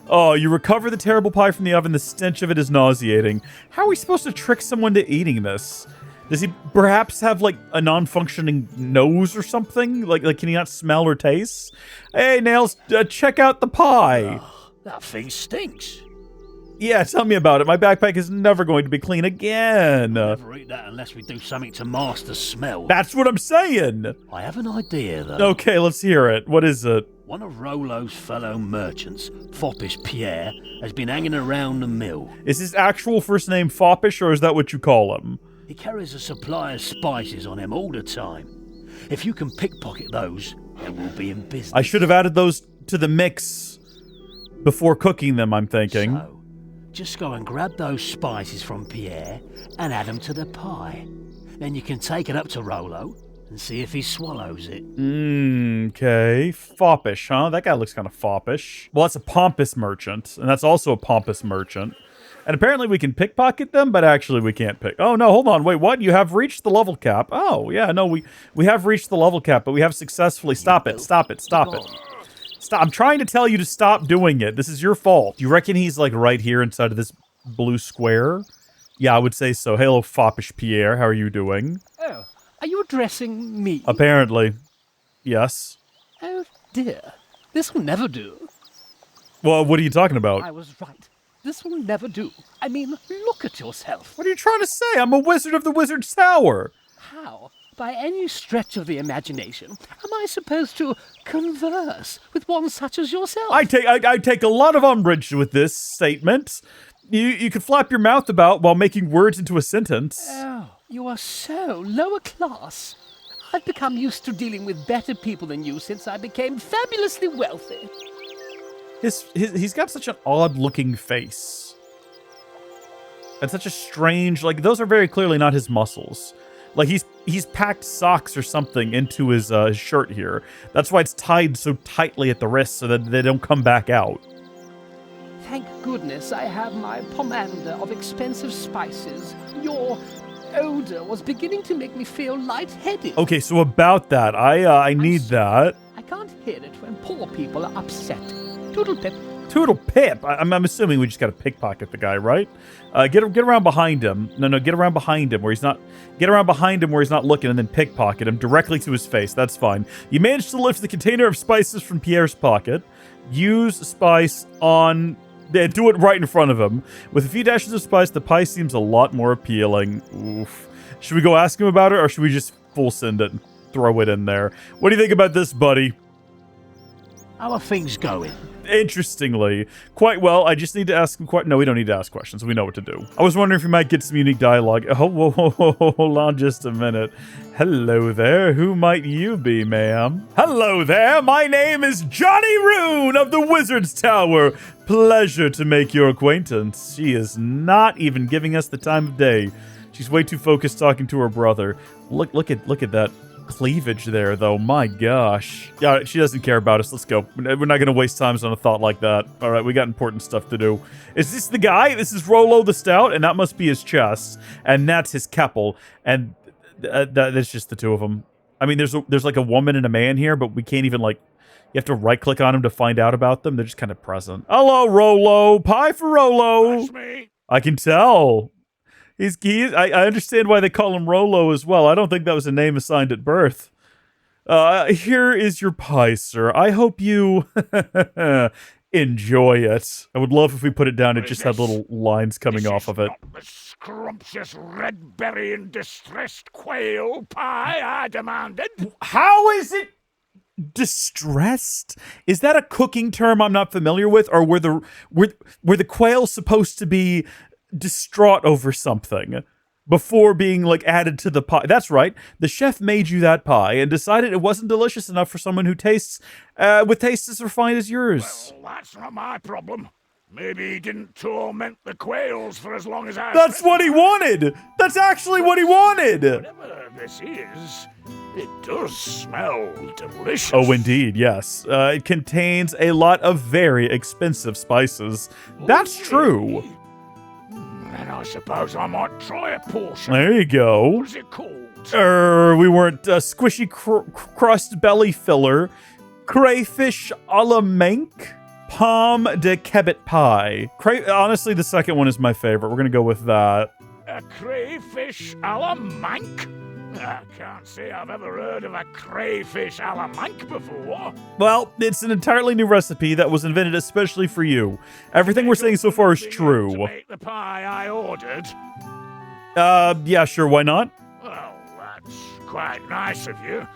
[SPEAKER 1] Oh, you recover the terrible pie from the oven. The stench of it is nauseating. How are we supposed to trick someone to eating this? Does he perhaps have, like, a non-functioning nose or something? Like, can he not smell or taste? Hey, Nails, check out the pie.
[SPEAKER 4] Oh, that thing stinks.
[SPEAKER 1] Yeah, tell me about it. My backpack is never going to be clean again.
[SPEAKER 4] We'll never eat that unless we do something to mask the smell.
[SPEAKER 1] That's what I'm saying.
[SPEAKER 4] I have an idea, though.
[SPEAKER 1] Okay, let's hear it. What is it?
[SPEAKER 4] One of Rollo's fellow merchants, Foppish Pierre, has been hanging around the mill.
[SPEAKER 1] Is his actual first name Foppish, or is that what you call him?
[SPEAKER 4] He carries a supply of spices on him all the time. If you can pickpocket those, then we'll be in business.
[SPEAKER 1] I should have added those to the mix before cooking them, I'm thinking.
[SPEAKER 4] So, just go and grab those spices from Pierre and add them to the pie. Then you can take it up to Rollo and see if he swallows it.
[SPEAKER 1] Okay. Foppish, huh? That guy looks kind of foppish. Well, that's a pompous merchant, and that's also a pompous merchant. And apparently we can pickpocket them, but actually we can't pick. Oh, no, hold on. Wait, what? You have reached the level cap. Oh, yeah, no, we have reached the level cap, but we have successfully... Stop it. Stop. I'm trying to tell you to stop doing it. This is your fault. You reckon he's, like, right here inside of this blue square? Yeah, I would say so. Hello, Foppish Pierre. How are you doing?
[SPEAKER 5] Oh, are you addressing me?
[SPEAKER 1] Apparently. Yes.
[SPEAKER 5] Oh, dear. This will never do.
[SPEAKER 1] Well, what are you talking about?
[SPEAKER 5] I was right. This will never do. I mean, look at yourself.
[SPEAKER 1] What are you trying to say? I'm a wizard of the Wizard's Tower.
[SPEAKER 5] How, by any stretch of the imagination, am I supposed to converse with one such as yourself?
[SPEAKER 1] I take a lot of umbrage with this statement. You can flap your mouth about while making words into a sentence.
[SPEAKER 5] Oh, you are so lower class. I've become used to dealing with better people than you since I became fabulously wealthy.
[SPEAKER 1] He's got such an odd-looking face. And such a strange... Like, those are very clearly not his muscles. Like, he's packed socks or something into his shirt here. That's why it's tied so tightly at the wrist so that they don't come back out.
[SPEAKER 5] Thank goodness I have my pomander of expensive spices. Your odor was beginning to make me feel lightheaded.
[SPEAKER 1] Okay, so about that, I need that.
[SPEAKER 5] I can't hear it when poor people are upset. Toodle pip.
[SPEAKER 1] Toodle pip. I'm assuming we just got to pickpocket the guy, right? Get around behind him. No, get around behind him where he's not. Get around behind him where he's not looking, and then pickpocket him directly to his face. That's fine. You managed to lift the container of spices from Pierre's pocket. Use spice on. Do it right in front of him. With a few dashes of spice, the pie seems a lot more appealing. Oof. Should we go ask him about it, or should we just full send it and throw it in there? What do you think about this, buddy?
[SPEAKER 4] How are things going?
[SPEAKER 1] Interestingly, quite well. I just need to ask him no, we don't need to ask questions. We know what to do. I was wondering if we might get some unique dialogue. Oh, whoa, hold on just a minute. Hello there. Who might you be, ma'am? Hello there. My name is Johnny Ruun of the Wizard's Tower. Pleasure to make your acquaintance. She is not even giving us the time of day. She's way too focused talking to her brother. Look at that cleavage there, though. My gosh. Yeah, she doesn't care about us. Let's go. We're not going to waste time on a thought like that. All right, we got important stuff to do. Is this the guy? This is Rollo the Stout, and that must be his chest, and that's his keppel, and that's just the two of them. I mean, there's like a woman and a man here, but we can't even, like, you have to right-click on him to find out about them. They're just kind of present. Hello, Rollo. Pie for Rollo.
[SPEAKER 3] That's me.
[SPEAKER 1] I can tell. I understand why they call him Rollo as well. I don't think that was a name assigned at birth. Here is your pie, sir. I hope you enjoy it. I would love if we put it down. It just had little lines coming off of it.
[SPEAKER 3] Not the scrumptious red berry and distressed quail pie I demanded.
[SPEAKER 1] How is it distressed? Is that a cooking term I'm not familiar with, or were the quails supposed to be distraught over something before being like added to the pie? That's right. The chef made you that pie and decided it wasn't delicious enough for someone who tastes with tastes as refined as yours.
[SPEAKER 3] Well, that's not my problem. Maybe he didn't torment the quails for as long as I.
[SPEAKER 1] That's what he wanted. That's actually what he wanted.
[SPEAKER 3] Whatever this is, it does smell delicious.
[SPEAKER 1] Oh, indeed, yes. It contains a lot of very expensive spices. That's true.
[SPEAKER 3] Then I suppose I might try a portion.
[SPEAKER 1] There you go.
[SPEAKER 3] What is it called?
[SPEAKER 1] We weren't squishy crust belly filler, crayfish a la manque, pomme de kebet pie. Honestly, the second one is my favorite. We're gonna go with that.
[SPEAKER 3] A crayfish a la manque? I can't say I've ever heard of a crayfish a la manque before.
[SPEAKER 1] Well, it's an entirely new recipe that was invented especially for you. Everything we're saying so far is true.
[SPEAKER 3] To make the pie I ordered.
[SPEAKER 1] Yeah, sure, why not?
[SPEAKER 3] Well, that's quite nice of you.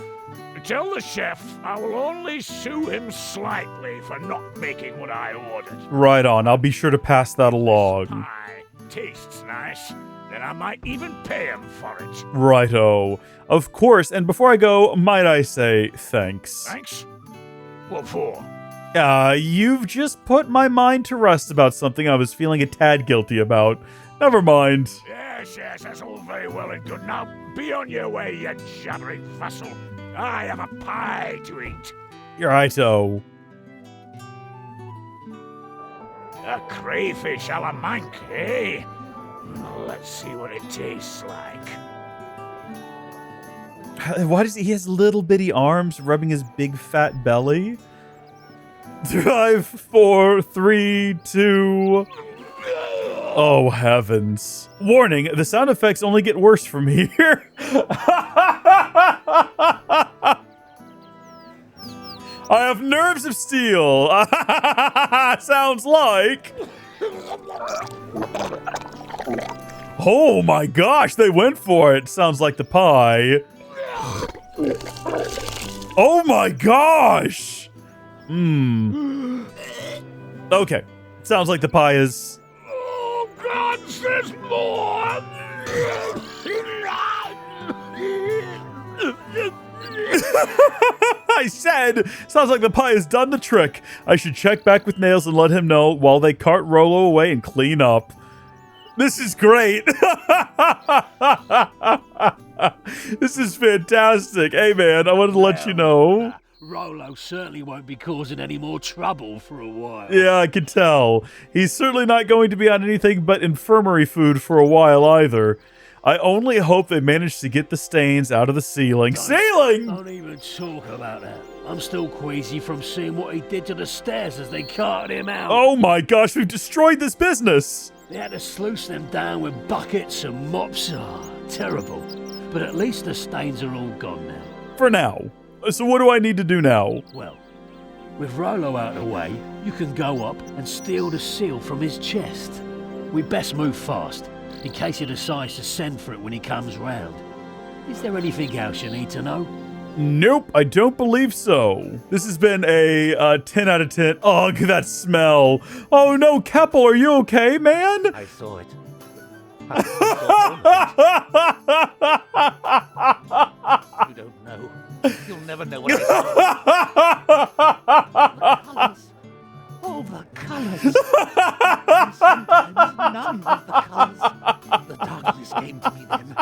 [SPEAKER 3] Tell the chef I will only sue him slightly for not making what I ordered.
[SPEAKER 1] Right on, I'll be sure to pass that along.
[SPEAKER 3] Pie tastes nice. Then I might even pay him for it.
[SPEAKER 1] Righto. Of course, and before I go, might I say thanks.
[SPEAKER 3] Thanks? What for?
[SPEAKER 1] You've just put my mind to rest about something I was feeling a tad guilty about. Never mind.
[SPEAKER 3] Yes, that's all very well and good. Now, be on your way, you jabbering vassal. I have a pie to eat.
[SPEAKER 1] Righto.
[SPEAKER 3] A crayfish a la manque, eh? Let's see what it tastes like.
[SPEAKER 1] Why does he has little bitty arms rubbing his big fat belly? 5, 4, 3, 2. Oh heavens. Warning, the sound effects only get worse from here. I have nerves of steel. Sounds like. Oh my gosh, they went for it. Sounds like the pie. Oh my gosh. Okay. Sounds like the pie is.
[SPEAKER 3] Oh God, there's more.
[SPEAKER 1] I said, sounds like the pie has done the trick. I should check back with Nails and let him know while they cart Rollo away and clean up. This is great. This is fantastic. Hey, man, I wanted to let you know.
[SPEAKER 4] Rollo certainly won't be causing any more trouble for a while.
[SPEAKER 1] Yeah, I can tell. He's certainly not going to be on anything but infirmary food for a while either. I only hope they manage to get the stains out of the ceiling. Ceiling!
[SPEAKER 4] Don't even talk about that. I'm still queasy from seeing what he did to the stairs as they carted him out.
[SPEAKER 1] Oh my gosh, we've destroyed this business.
[SPEAKER 4] They had to sluice them down with buckets and mops. Terrible. But at least the stains are all gone now.
[SPEAKER 1] For now. So what do I need to do now?
[SPEAKER 4] Well, with Rollo out of the way, you can go up and steal the seal from his chest. We best move fast, in case he decides to send for it when he comes round. Is there anything else you need to know?
[SPEAKER 1] Nope, I don't believe so. This has been a 10 out of 10. Ugh, that smell. Oh no, Keppel, are you okay, man?
[SPEAKER 6] I saw it. You don't know. You'll never know what I saw. All the colours. And sometimes none of the colours. The darkness came to me then.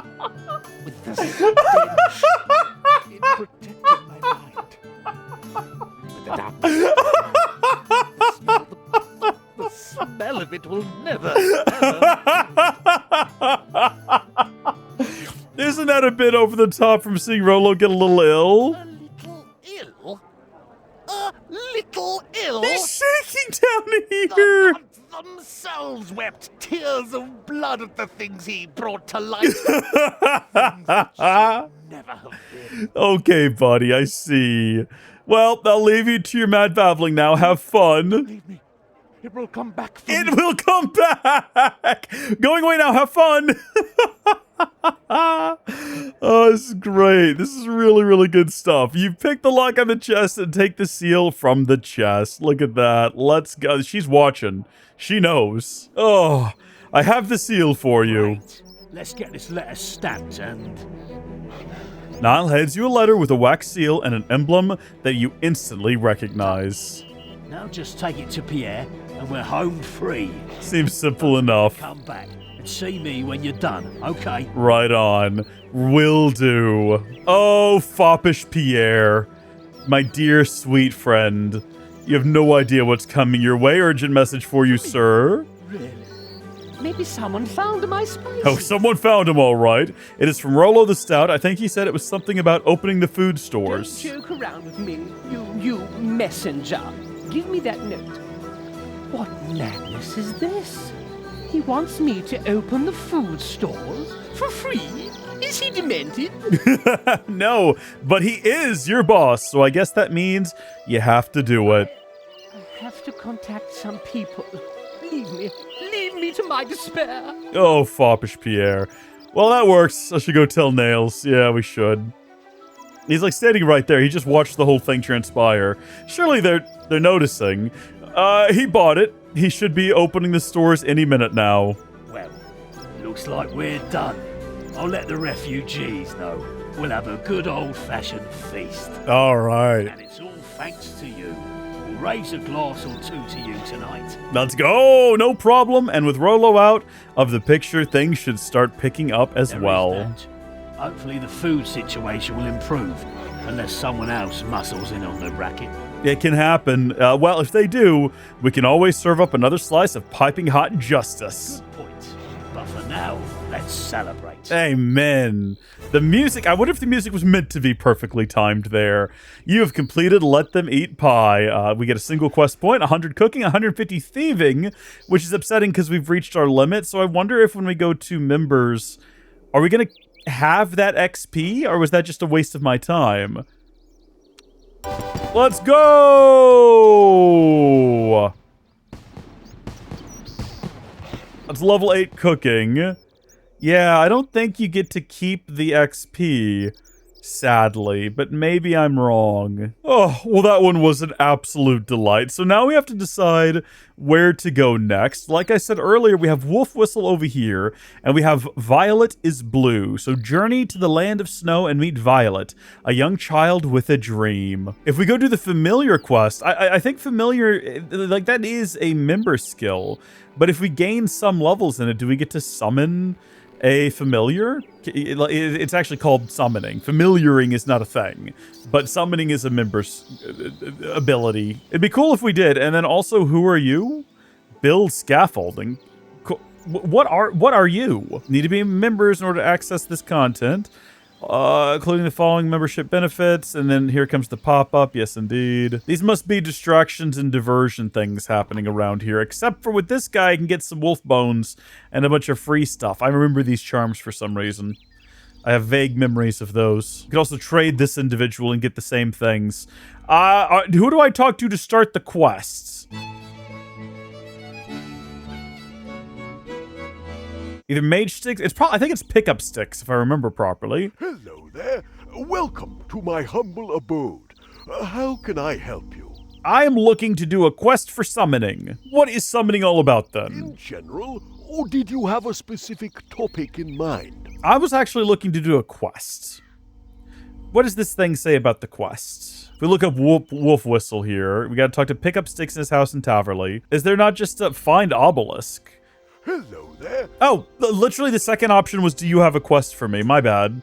[SPEAKER 6] With the stench. It protected my mind. But the darkness. The smell of it will never,
[SPEAKER 1] Isn't that a bit over the top from seeing Rollo get a little ill?
[SPEAKER 6] A little ill? A little ill?
[SPEAKER 1] He's shaking down
[SPEAKER 6] The
[SPEAKER 1] here.
[SPEAKER 6] gods themselves wept tears of blood at the things he brought to light. Things that should never have been.
[SPEAKER 1] Okay, buddy, I see. Well, I'll leave you to your mad babbling now. Have fun.
[SPEAKER 6] Believe me, it will come back for
[SPEAKER 1] It
[SPEAKER 6] me.
[SPEAKER 1] will come back. Going away now. Have fun. Oh, this is great. This is really, really good stuff. You pick the lock on the chest and take the seal from the chest. Look at that. Let's go. She's watching. She knows. Oh, I have the seal for you.
[SPEAKER 4] Right. Let's get this letter stamped and...
[SPEAKER 1] Niall hands you a letter with a wax seal and an emblem that you instantly recognize.
[SPEAKER 4] Now just take it to Pierre and we're home free.
[SPEAKER 1] Seems simple enough.
[SPEAKER 4] Come back and see me when you're done, okay?
[SPEAKER 1] Right on. Will do. Oh, foppish Pierre. My dear sweet friend. You have no idea what's coming your way. Urgent message for you, sir.
[SPEAKER 4] Really?
[SPEAKER 5] Maybe someone found my spices.
[SPEAKER 1] Oh, someone found him all right. It is from Rollo the Stout. I think he said it was something about opening the food stores.
[SPEAKER 5] Don't joke around with me, you messenger. Give me that note. What madness is this? He wants me to open the food stores for free? Is he demented?
[SPEAKER 1] No, but he is your boss, so I guess that means you have to do it.
[SPEAKER 5] I have to contact some people. Leave me to my despair.
[SPEAKER 1] Oh, foppish Pierre. Well, that works. I should go tell Nails. Yeah, we should. He's like standing right there. He just watched the whole thing transpire. Surely they're noticing. He bought it. He should be opening the stores any minute now.
[SPEAKER 4] Well, looks like we're done. I'll let the refugees know. We'll have a good old-fashioned feast.
[SPEAKER 1] All right.
[SPEAKER 4] And it's all thanks to you. We'll raise a glass or two to you tonight.
[SPEAKER 1] Let's go. No problem. And with Rollo out of the picture, things should start picking up as
[SPEAKER 4] There is
[SPEAKER 1] well.
[SPEAKER 4] that. Hopefully the food situation will improve, unless someone else muscles in on the racket.
[SPEAKER 1] It can happen. Well, if they do, we can always serve up another slice of piping hot justice.
[SPEAKER 4] Good point. But for now, let's celebrate.
[SPEAKER 1] Amen. The music, I wonder if the music was meant to be perfectly timed there. You have completed Let Them Eat Pie. We get a single quest point, 100 cooking, 150 thieving, which is upsetting because we've reached our limit. So I wonder if when we go to members, are we going to have that XP, or was that just a waste of my time? Let's go! That's level 8 cooking. Yeah, I don't think you get to keep the XP, sadly, but maybe I'm wrong. Oh, well, that one was an absolute delight. So now we have to decide where to go next. Like I said earlier, we have Wolf Whistle over here, and we have Violet is Blue. So journey to the land of snow and meet Violet, a young child with a dream. If we go do the Familiar quest, I think Familiar, like, that is a member skill. But if we gain some levels in it, do we get to summon a familiar? It's actually called summoning. Familiaring is not a thing, but summoning is a member's ability. It'd be cool if we did. And then also, who are you? Build scaffolding. What are you? Need to be members in order to access this content, including the following membership benefits. And then here comes the pop-up. Yes, indeed. These must be distractions and diversion things happening around here. Except for with this guy, I can get some wolf bones and a bunch of free stuff. I remember these charms for some reason. I have vague memories of those. You can also trade this individual and get the same things. Who do I talk to start the quests? Either mage sticks. I think it's pickup sticks, if I remember properly.
[SPEAKER 3] Hello there. Welcome to my humble abode. How can I help you?
[SPEAKER 1] I am looking to do a quest for summoning. What is summoning all about, then?
[SPEAKER 3] In general, or did you have a specific topic in mind?
[SPEAKER 1] I was actually looking to do a quest. What does this thing say about the quest? If we look up Wolf Whistle here, we gotta talk to Pickup Sticks in his house in Taverley. Is there not just a find obelisk?
[SPEAKER 3] Hello there.
[SPEAKER 1] Oh, literally the second option was, do you have a quest for me? My bad.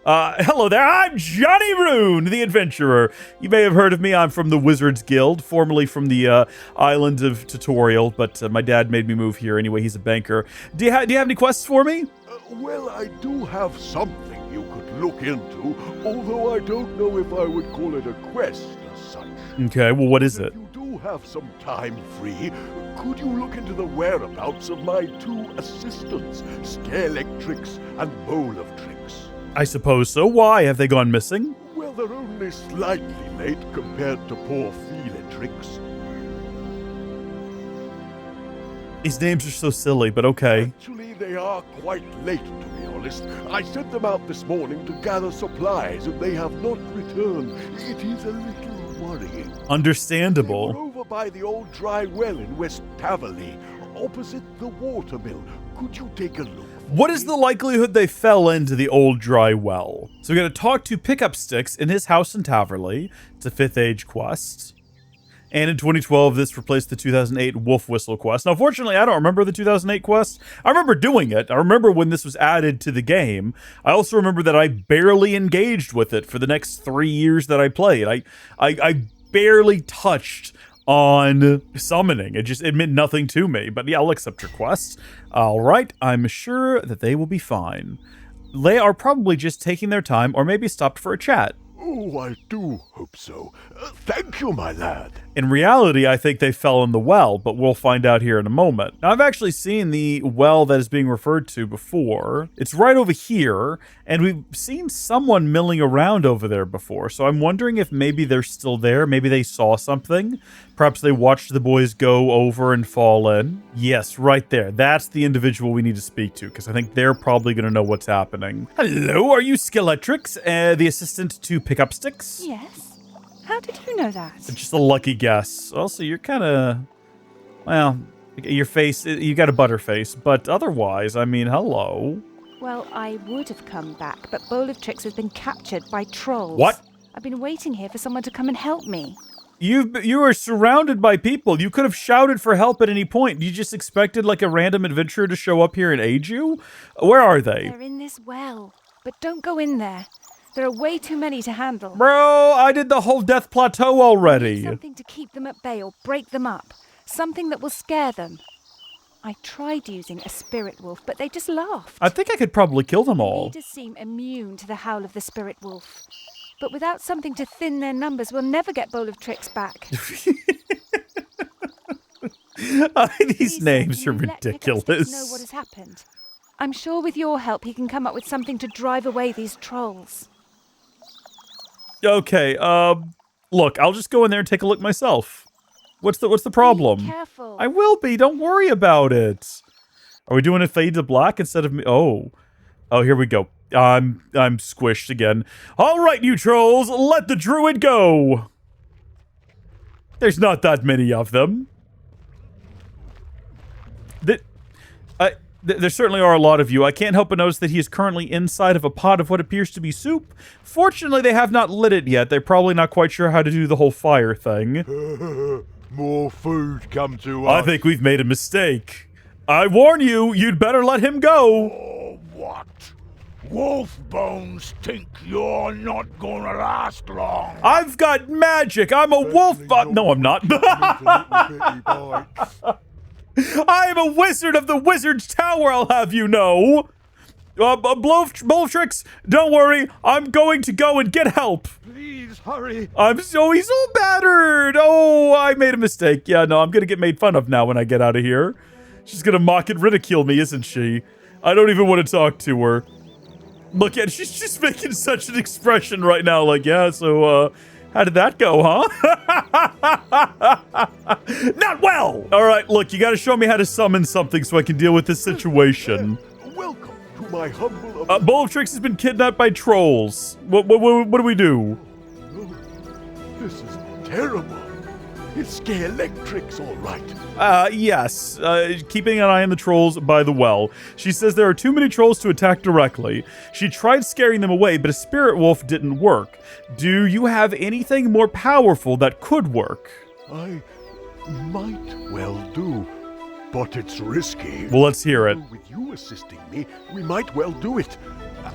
[SPEAKER 1] Hello there, I'm JOHNNY RUUN, the adventurer. You may have heard of me. I'm from the Wizards Guild, formerly from the island of Tutorial, but my dad made me move here anyway. He's a banker. Do you have any quests for me?
[SPEAKER 3] Well, I do have something you could look into, although I don't know if I would call it a quest as such.
[SPEAKER 1] Okay, well, what is it?
[SPEAKER 3] If you do have some time free, could you look into the whereabouts of my 2 assistants, Scalextrix and Bowl of Tricks?
[SPEAKER 1] I suppose so. Why? Have they gone missing?
[SPEAKER 3] Well, they're only slightly late compared to poor Feletrix.
[SPEAKER 1] These names are so silly, but okay.
[SPEAKER 3] Actually, they are quite late, to be honest. I sent them out this morning to gather supplies, and they have not returned. It is a little worrying.
[SPEAKER 1] Understandable.
[SPEAKER 3] They were over by the old dry well in West Taverley, opposite the water mill. Could you take a look?
[SPEAKER 1] What is the likelihood they fell into the old dry well? So we gotta talk to Pickup Sticks in his house in Taverley. It's a 5th age quest. And in 2012, this replaced the 2008 Wolf Whistle quest. Now, fortunately, I don't remember the 2008 quest. I remember doing it. I remember when this was added to the game. I also remember that I barely engaged with it for the next 3 years that I played. I barely touched on summoning. It meant nothing to me. But yeah, I'll accept your quests. All right, I'm sure that they will be fine. They are probably just taking their time or maybe stopped for a chat.
[SPEAKER 3] Oh, I do hope so. Thank you, my lad.
[SPEAKER 1] In reality, I think they fell in the well, but we'll find out here in a moment. Now, I've actually seen the well that is being referred to before. It's right over here, and we've seen someone milling around over there before, so I'm wondering if maybe they're still there. Maybe they saw something. Perhaps they watched the boys go over and fall in. Yes, right there. That's the individual we need to speak to, because I think they're probably going to know what's happening. Hello, are you Scalextrix, the assistant to Pickup Sticks?
[SPEAKER 7] Yes. How did you know that?
[SPEAKER 1] Just a lucky guess. Also, you're kind of, well, your face, you got a butter face, but otherwise, I mean, hello.
[SPEAKER 7] Well, I would have come back, but Bowl of Tricks has been captured by trolls.
[SPEAKER 1] What?
[SPEAKER 7] I've been waiting here for someone to come and help me.
[SPEAKER 1] You are surrounded by people. You could have shouted for help at any point. You just expected like a random adventurer to show up here and aid you? Where are they?
[SPEAKER 7] They're in this well, but don't go in there. There are way too many to handle.
[SPEAKER 1] Bro, I did the whole Death Plateau already.
[SPEAKER 7] Something to keep them at bay or break them up. Something that will scare them. I tried using a spirit wolf, but they just laughed.
[SPEAKER 1] I think I could probably kill them all.
[SPEAKER 7] Leaders seem immune to the howl of the spirit wolf. But without something to thin their numbers, we'll never get Bowl of Tricks back.
[SPEAKER 1] These names are ridiculous.
[SPEAKER 7] Let know what has happened. I'm sure with your help he can come up with something to drive away these trolls.
[SPEAKER 1] Okay, look, I'll just go in there and take a look myself. What's the problem?
[SPEAKER 7] Be careful.
[SPEAKER 1] I will be, don't worry about it. Are we doing a fade to black instead of me? Oh, here we go. I'm squished again. All right, you trolls, let the druid go. There's not that many of them. There certainly are a lot of you. I can't help but notice that he is currently inside of a pot of what appears to be soup. Fortunately, they have not lit it yet. They're probably not quite sure how to do the whole fire thing.
[SPEAKER 3] More food come to us.
[SPEAKER 1] I think we've made a mistake. I warn you, you'd better let him go.
[SPEAKER 3] Oh, what? Wolf bones think you're not gonna last long.
[SPEAKER 1] I've got magic. I'm a wolf. No, I'm not. I am a wizard of the Wizard's Tower, I'll have you know. Bulltrix, don't worry. I'm going to go and get help.
[SPEAKER 3] Please hurry.
[SPEAKER 1] He's so battered. Oh, I made a mistake. Yeah, no, I'm going to get made fun of now when I get out of here. She's going to mock and ridicule me, isn't she? I don't even want to talk to her. Look at, she's just making such an expression right now. Like, yeah, so, how did that go, huh? Not well. All right, look, you got to show me how to summon something so I can deal with this situation.
[SPEAKER 3] Welcome to my humble...
[SPEAKER 1] Bulltrix has been kidnapped by trolls. What do we do?
[SPEAKER 3] Oh, this is terrible. It's Scalextrix, all right.
[SPEAKER 1] Yes. Keeping an eye on the trolls by the well. She says there are too many trolls to attack directly. She tried scaring them away, but a spirit wolf didn't work. Do you have anything more powerful that could work?
[SPEAKER 3] I might well do, but it's risky.
[SPEAKER 1] Well, let's hear it.
[SPEAKER 3] With you assisting me, we might well do it.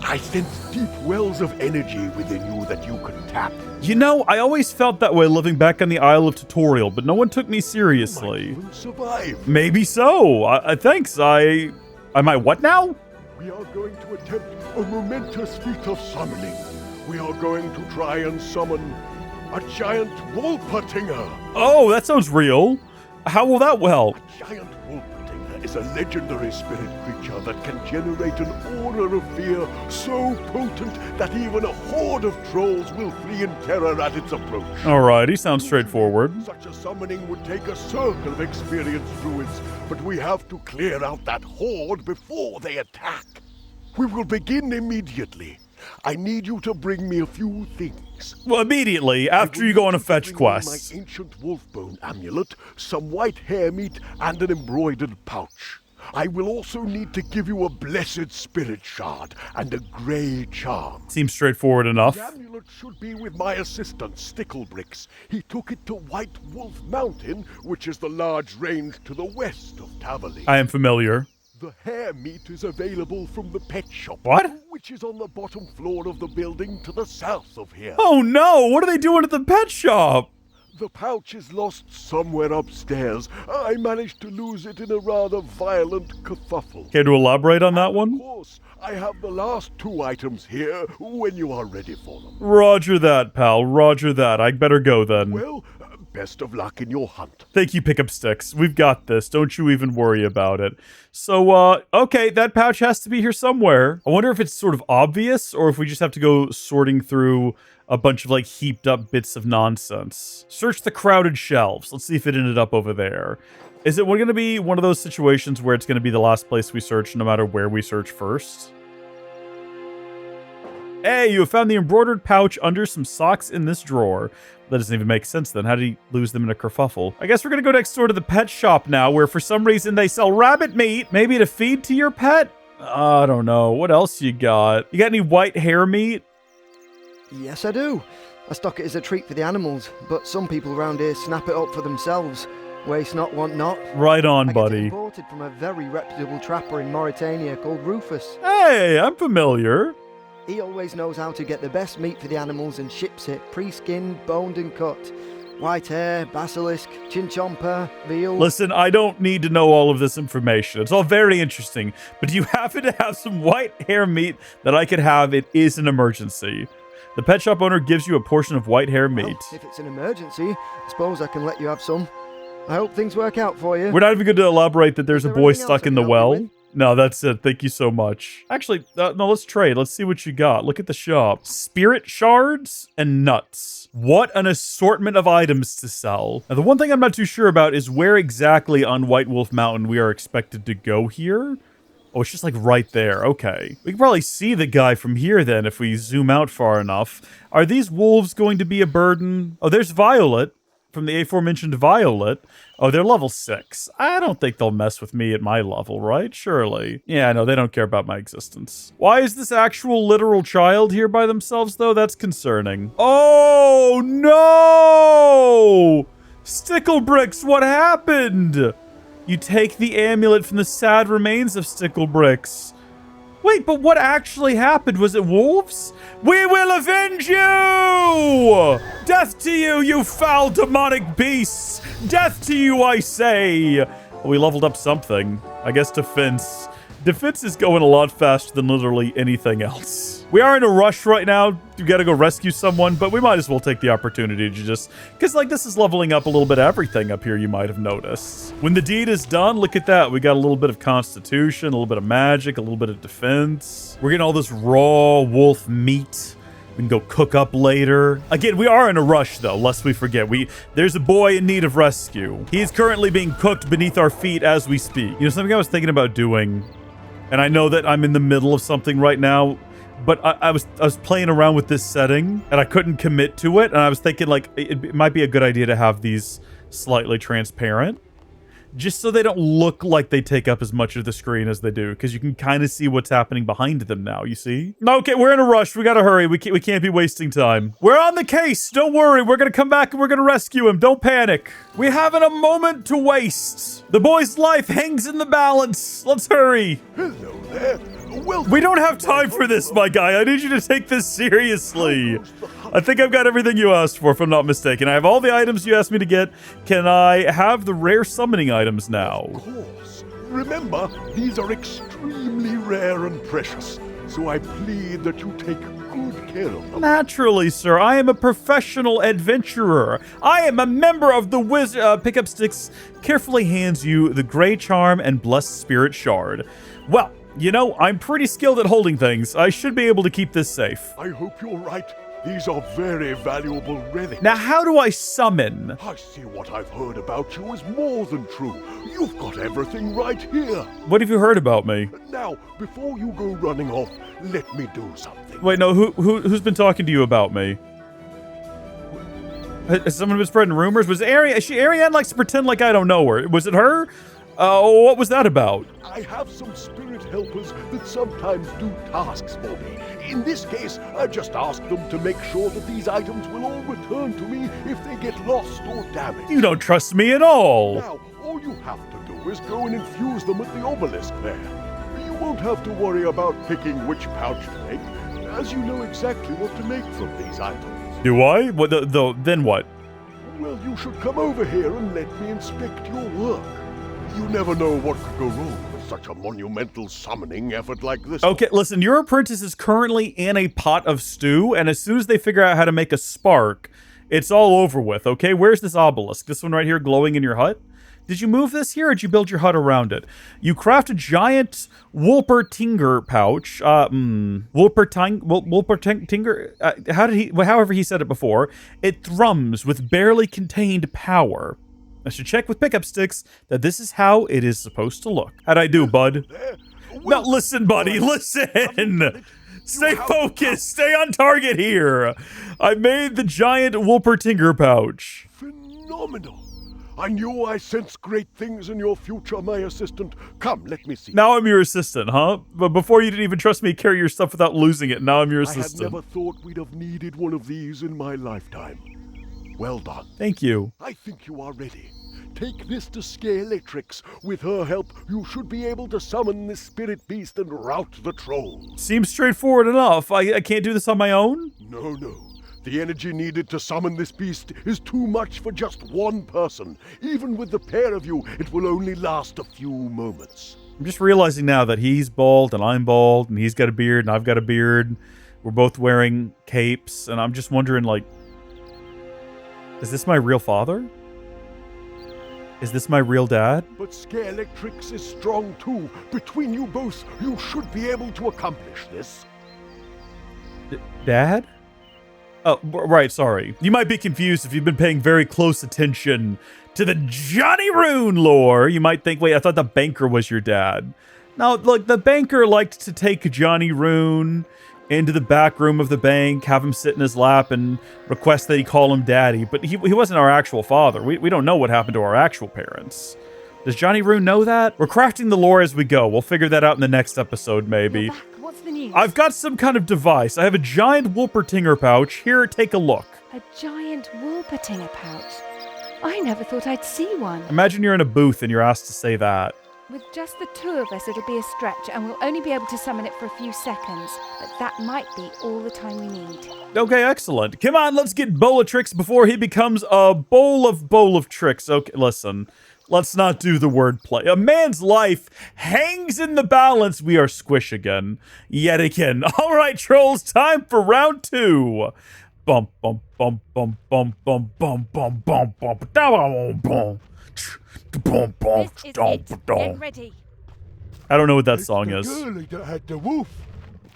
[SPEAKER 3] I sense deep wells of energy within you that you can tap.
[SPEAKER 1] You know, I always felt that way living back on the Isle of Tutorial, but no one took me seriously.
[SPEAKER 3] Might even survive.
[SPEAKER 1] Maybe so. Thanks. I might what now?
[SPEAKER 3] We are going to attempt a momentous feat of summoning. We are going to try and summon a giant Wolpertinger.
[SPEAKER 1] Oh, that sounds real. How will that help?
[SPEAKER 3] A giant Wolpertinger is a legendary spirit creature that can generate an aura of fear so potent that even a horde of trolls will flee in terror at its approach.
[SPEAKER 1] Alrighty, sounds straightforward.
[SPEAKER 3] Such a summoning would take a circle of experienced druids, but we have to clear out that horde before they attack. We will begin immediately. I need you to bring me a few things.
[SPEAKER 1] Well, immediately, after you go on a fetch quest.
[SPEAKER 3] My ancient wolfbone amulet, some white hair meat, and an embroidered pouch. I will also need to give you a blessed spirit shard and a grey charm.
[SPEAKER 1] Seems straightforward enough.
[SPEAKER 3] The amulet should be with my assistant, Sticklebricks. He took it to White Wolf Mountain, which is the large range to the west of Taverley.
[SPEAKER 1] I am familiar.
[SPEAKER 3] The hair meat is available from the pet shop.
[SPEAKER 1] What?
[SPEAKER 3] Which is on the bottom floor of the building to the south of here.
[SPEAKER 1] Oh no, what are they doing at the pet shop?
[SPEAKER 3] The pouch is lost somewhere upstairs. I managed to lose it in a rather violent kerfuffle.
[SPEAKER 1] Care to elaborate on that one?
[SPEAKER 3] Of course, I have the last two items here when you are ready for them.
[SPEAKER 1] Roger that, pal. Roger that. I better go then.
[SPEAKER 3] Well, best of luck in your hunt.
[SPEAKER 1] Thank you, Pickup Sticks. We've got this. Don't you even worry about it. So, okay, that pouch has to be here somewhere. I wonder if it's sort of obvious or if we just have to go sorting through a bunch of, like, heaped up bits of nonsense. Search the crowded shelves. Let's see if it ended up over there. Is it going to be one of those situations where it's going to be the last place we search no matter where we search first? Hey, you have found the embroidered pouch under some socks in this drawer. That doesn't even make sense then. How did he lose them in a kerfuffle? I guess we're gonna go next door to the pet shop now, where for some reason they sell rabbit meat. Maybe to feed to your pet? I don't know. What else you got? You got any white hair meat?
[SPEAKER 8] Yes, I do. I stock it as a treat for the animals, but some people around here snap it up for themselves. Waste not, want not.
[SPEAKER 1] Right on,
[SPEAKER 8] I get it
[SPEAKER 1] buddy.
[SPEAKER 8] imported from a very reputable trapper in Mauritania called Rufus.
[SPEAKER 1] Hey, I'm familiar.
[SPEAKER 8] He always knows how to get the best meat for the animals and ships it pre-skinned, boned and cut. White hair, basilisk, chinchomper, veal...
[SPEAKER 1] Listen, I don't need to know all of this information. It's all very interesting. But do you happen to have some white hair meat that I could have? It is an emergency. The pet shop owner gives you a portion of white hair meat.
[SPEAKER 8] Well, if it's an emergency, I suppose I can let you have some. I hope things work out for you.
[SPEAKER 1] We're not even going to elaborate that there's a boy stuck in the well. No, that's it. Thank you so much. Actually, no, let's trade. Let's see what you got. Look at the shop. Spirit shards and nuts. What an assortment of items to sell. Now, the one thing I'm not too sure about is where exactly on White Wolf Mountain we are expected to go here. Oh, it's just like right there. Okay. We can probably see the guy from here then if we zoom out far enough. Are these wolves going to be a burden? Oh, there's Violet. From the aforementioned Violet. Oh, they're level 6. I don't think they'll mess with me at my level, right? Surely. Yeah, no, they don't care about my existence. Why is this actual literal child here by themselves, though? That's concerning. Oh, no! Sticklebricks, what happened? You take the amulet from the sad remains of Sticklebricks. Wait, but what actually happened? Was it wolves? We will avenge you! Death to you, you foul demonic beasts! Death to you, I say! We leveled up something. I guess defense. Defense is going a lot faster than literally anything else. We are in a rush right now. We gotta go rescue someone, but we might as well take the opportunity to just... Because, like, this is leveling up a little bit of everything up here, you might have noticed. When the deed is done, look at that. We got a little bit of constitution, a little bit of magic, a little bit of defense. We're getting all this raw wolf meat. We can go cook up later. Again, we are in a rush, though, lest we forget. There's a boy in need of rescue. He's currently being cooked beneath our feet as we speak. You know, something I was thinking about doing, and I know that I'm in the middle of something right now, but I was playing around with this setting, and I couldn't commit to it, and I was thinking, like, it might be a good idea to have these slightly transparent, just so they don't look like they take up as much of the screen as they do, because you can kind of see what's happening behind them now, you see? Okay, we're in a rush. We gotta hurry. We can't be wasting time. We're on the case. Don't worry. We're gonna come back and we're gonna rescue him. Don't panic. We haven't a moment to waste. The boy's life hangs in the balance. Let's hurry.
[SPEAKER 3] Hello there. Welcome.
[SPEAKER 1] We don't have time for this, my guy. I need you to take this seriously. I think I've got everything you asked for, if I'm not mistaken. I have all the items you asked me to get. Can I have the rare summoning items now?
[SPEAKER 3] Of course. Remember, these are extremely rare and precious, so I plead that you take good care of them.
[SPEAKER 1] Naturally, sir. I am a professional adventurer. I am a member of the wizard. Pickup Sticks carefully hands you the Grey Charm and Blessed Spirit Shard. Well, you know, I'm pretty skilled at holding things. I should be able to keep this safe.
[SPEAKER 3] I hope you're right. These are very valuable relics.
[SPEAKER 1] Now, how do I summon?
[SPEAKER 3] I see what I've heard about you is more than true. You've got everything right here.
[SPEAKER 1] What have you heard about me?
[SPEAKER 3] Now, before you go running off, let me do something.
[SPEAKER 1] Wait, no, who's been talking to you about me? Has someone been spreading rumors? Was Ariane likes to pretend like I don't know her. Was it her? What was that about?
[SPEAKER 3] I have some spirit helpers that sometimes do tasks for me. In this case, I just ask them to make sure that these items will all return to me if they get lost or damaged.
[SPEAKER 1] You don't trust me at all.
[SPEAKER 3] Now, all you have to do is go and infuse them at the obelisk there. You won't have to worry about picking which pouch to make, as you know exactly what to make from these items.
[SPEAKER 1] Do I? What? Then what?
[SPEAKER 3] Well, you should come over here and let me inspect your work. You never know what could go wrong with such a monumental summoning effort like this.
[SPEAKER 1] Okay, listen, your apprentice is currently in a pot of stew, and as soon as they figure out how to make a spark, it's all over with, okay? Where's this obelisk? This one right here glowing in your hut? Did you move this here, or did you build your hut around it? You craft a giant Wolpertinger pouch. Wolpertinger? However he said it before. It thrums with barely contained power. I should check with pickup sticks that this is how it is supposed to look. How'd I do, bud? No, listen, buddy, listen! Stay focused, stay on target here! I made the giant Wolpertinger pouch.
[SPEAKER 3] Phenomenal! I knew I sensed great things in your future, my assistant. Come, let me see.
[SPEAKER 1] Now I'm your assistant, huh? But before you didn't even trust me to carry your stuff without losing it. Now I'm your assistant.
[SPEAKER 3] I had never thought we'd have needed one of these in my lifetime. Well done.
[SPEAKER 1] Thank you.
[SPEAKER 3] I think you are ready. Take this to Scaletrix. With her help, you should be able to summon this spirit beast and rout the trolls.
[SPEAKER 1] Seems straightforward enough. I can't do this on my own?
[SPEAKER 3] No. The energy needed to summon this beast is too much for just one person. Even with the pair of you, it will only last a few moments.
[SPEAKER 1] I'm just realizing now that he's bald and I'm bald and he's got a beard and I've got a beard. We're both wearing capes and I'm just wondering, like, is this my real father? Is this my real dad?
[SPEAKER 3] But Scaletrix is strong too. Between you both, you should be able to accomplish this.
[SPEAKER 1] Dad? Oh, right, sorry. You might be confused if you've been paying very close attention to the JOHNNY RUUN lore. You might think, wait, I thought the banker was your dad. Now, look, the banker liked to take JOHNNY RUUN into the back room of the bank, have him sit in his lap, and request that he call him daddy. But he wasn't our actual father. We don't know what happened to our actual parents. Does JOHNNY RUUN know that? We're crafting the lore as we go. We'll figure that out in the next episode, maybe.
[SPEAKER 7] What's the news?
[SPEAKER 1] I've got some kind of device. I have a giant Wolpertinger pouch. Here, take a look.
[SPEAKER 7] A giant Wolpertinger pouch? I never thought I'd see one.
[SPEAKER 1] Imagine you're in a booth and you're asked to say that.
[SPEAKER 7] With just the two of us, it'll be a stretch, and we'll only be able to summon it for a few seconds. But that might be all the time we need.
[SPEAKER 1] Okay, excellent. Come on, let's get Bolatrix before he becomes a bowl of tricks. Okay, listen. Let's not do the wordplay. A man's life hangs in the balance. We are squish again. Yet again. All right, trolls, time for round 2. Bum, bum, bum, bum, bum, bum, bum, bum, bum, bum, bum, bum.
[SPEAKER 7] This is it. Get ready.
[SPEAKER 1] I don't know what that song is.
[SPEAKER 3] The girlie that had the wolf.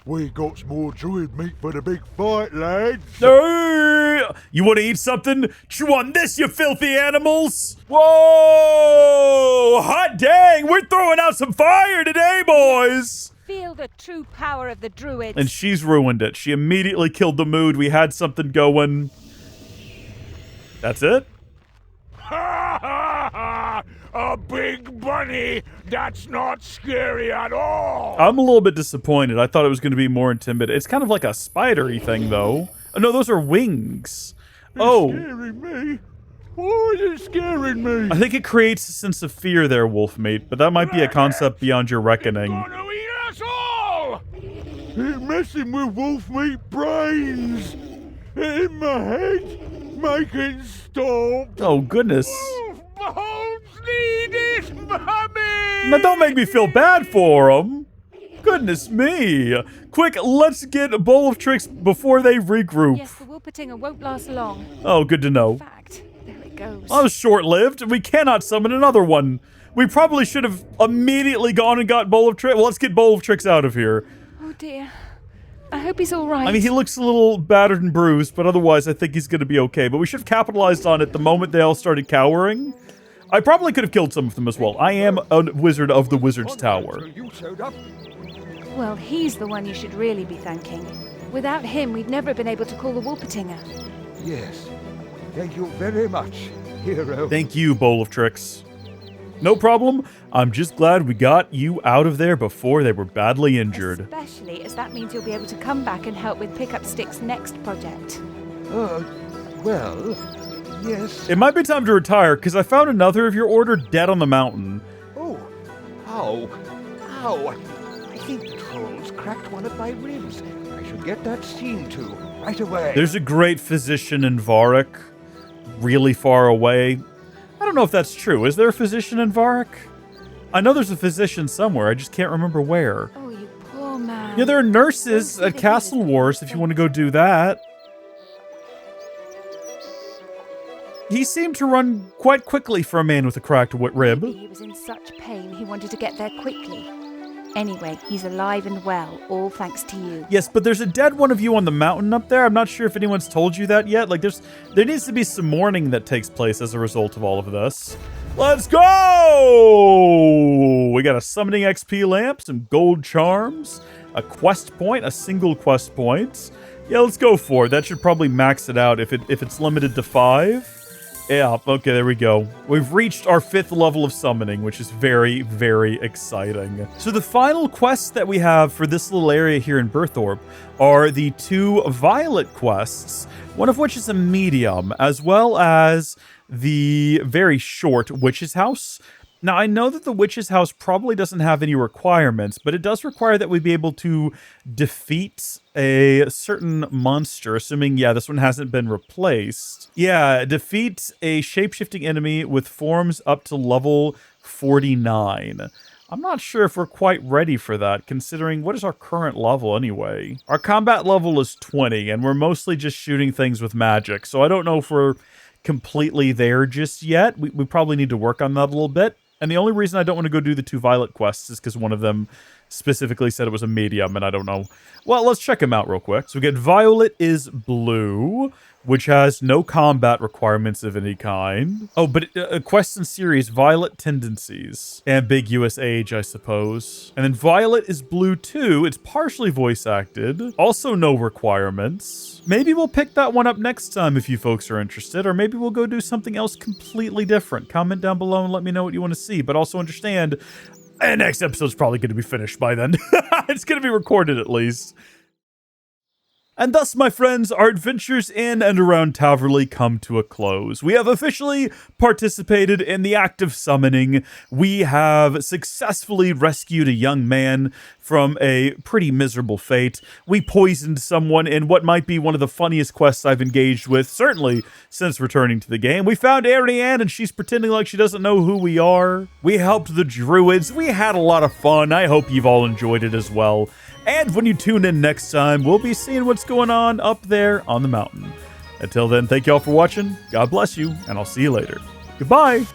[SPEAKER 3] We got some more druid meat for the big fight, lads.
[SPEAKER 1] Hey! You want to eat something? Chew on this, you filthy animals! Whoa! Hot dang! We're throwing out some fire today, boys!
[SPEAKER 7] Feel the true power of the druids.
[SPEAKER 1] And she's ruined it. She immediately killed the mood. We had something going. That's it?
[SPEAKER 3] Ha ha ha! A big bunny? That's not scary at all!
[SPEAKER 1] I'm a little bit disappointed. I thought it was going to be more intimidating. It's kind of like a spidery thing, though. Oh, no, those are wings. Oh.
[SPEAKER 3] Scaring me? Why are you scaring me?
[SPEAKER 1] I think it creates a sense of fear there, Wolfmate, but that might be a concept beyond your reckoning.
[SPEAKER 3] It's gonna eat us all! It's messing with wolf meat brains! In my head! Make it stop!
[SPEAKER 1] Oh, goodness.
[SPEAKER 3] Bones need it, mommy!
[SPEAKER 1] Now, don't make me feel bad for them. Goodness me. Quick, let's get a bowl of tricks before they regroup.
[SPEAKER 7] Yes, the Wolpertinger won't last long.
[SPEAKER 1] Oh, good to know.
[SPEAKER 7] In fact, there it goes.
[SPEAKER 1] That was short-lived. We cannot summon another one. We probably should have immediately gone and got bowl of tricks. Well, let's get bowl of tricks out of here.
[SPEAKER 7] Oh, dear. I hope he's all right.
[SPEAKER 1] I mean, he looks a little battered and bruised, but otherwise I think he's going to be okay. But we should have capitalized on it the moment they all started cowering. I probably could have killed some of them as well. I am a wizard of the Wizard's Tower.
[SPEAKER 7] Well, he's the one you should really be thanking. Without him, we'd never have been able to call the Wolpertinger.
[SPEAKER 3] Yes. Thank you very much, hero.
[SPEAKER 1] Thank you, Bowl of Tricks. No problem. I'm just glad we got you out of there before they were badly injured.
[SPEAKER 7] Especially as that means you'll be able to come back and help with Pick Up Stick's next project.
[SPEAKER 3] Well, yes.
[SPEAKER 1] It might be time to retire, because I found another of your order dead on the mountain.
[SPEAKER 3] Oh, ow. Ow. I think the trolls cracked one of my ribs. I should get that seen to right away.
[SPEAKER 1] There's a great physician in Varric, really far away. I don't know if that's true. Is there a physician in Varric? I know there's a physician somewhere. I just can't remember where.
[SPEAKER 7] Oh, you poor man.
[SPEAKER 1] Yeah, there are nurses at Castle Wars if you want to go do that. He seemed to run quite quickly for a man with a cracked rib.
[SPEAKER 7] Maybe he was in such pain he wanted to get there quickly. Anyway, he's alive and well, all thanks to you.
[SPEAKER 1] Yes, but there's a dead one of you on the mountain up there. I'm not sure if anyone's told you that yet. Like, there needs to be some mourning that takes place as a result of all of this. Let's go! We got a summoning XP lamp, some gold charms, a quest point, a single quest point. Yeah, let's go for it. That should probably max it out if it's limited to 5. Yeah, okay, there we go. We've reached our 5th level of summoning, which is very, very exciting. So the final quests that we have for this little area here in Burthorpe are the 2 violet quests, one of which is a medium, as well as the very short Witch's House. Now, I know that the Witch's House probably doesn't have any requirements, but it does require that we be able to defeat a certain monster, assuming, yeah, this one hasn't been replaced. Yeah, defeat a shape-shifting enemy with forms up to level 49. I'm not sure if we're quite ready for that, considering what is our current level anyway? Our combat level is 20, and we're mostly just shooting things with magic, so I don't know if we're completely there just yet. We probably need to work on that a little bit. And the only reason I don't want to go do the 2 violet quests is because one of them specifically said it was a medium, and I don't know. Well, let's check them out real quick. So we get Violet is blue, which has no combat requirements of any kind. Oh, but a quest in series, Violet Tendencies. Ambiguous age, I suppose. And then Violet is blue too. It's partially voice acted. Also no requirements. Maybe we'll pick that one up next time if you folks are interested, or maybe we'll go do something else completely different. Comment down below and let me know what you want to see, but also understand, next episode's probably going to be finished by then. It's going to be recorded at least. And thus, my friends, our adventures in and around Taverley come to a close. We have officially participated in the act of summoning. We have successfully rescued a young man from a pretty miserable fate. We poisoned someone in what might be one of the funniest quests I've engaged with, certainly since returning to the game. We found Ariane and she's pretending like she doesn't know who we are. We helped the druids. We had a lot of fun. I hope you've all enjoyed it as well. And when you tune in next time, we'll be seeing what's going on up there on the mountain. Until then, thank you all for watching. God bless you, and I'll see you later. Goodbye.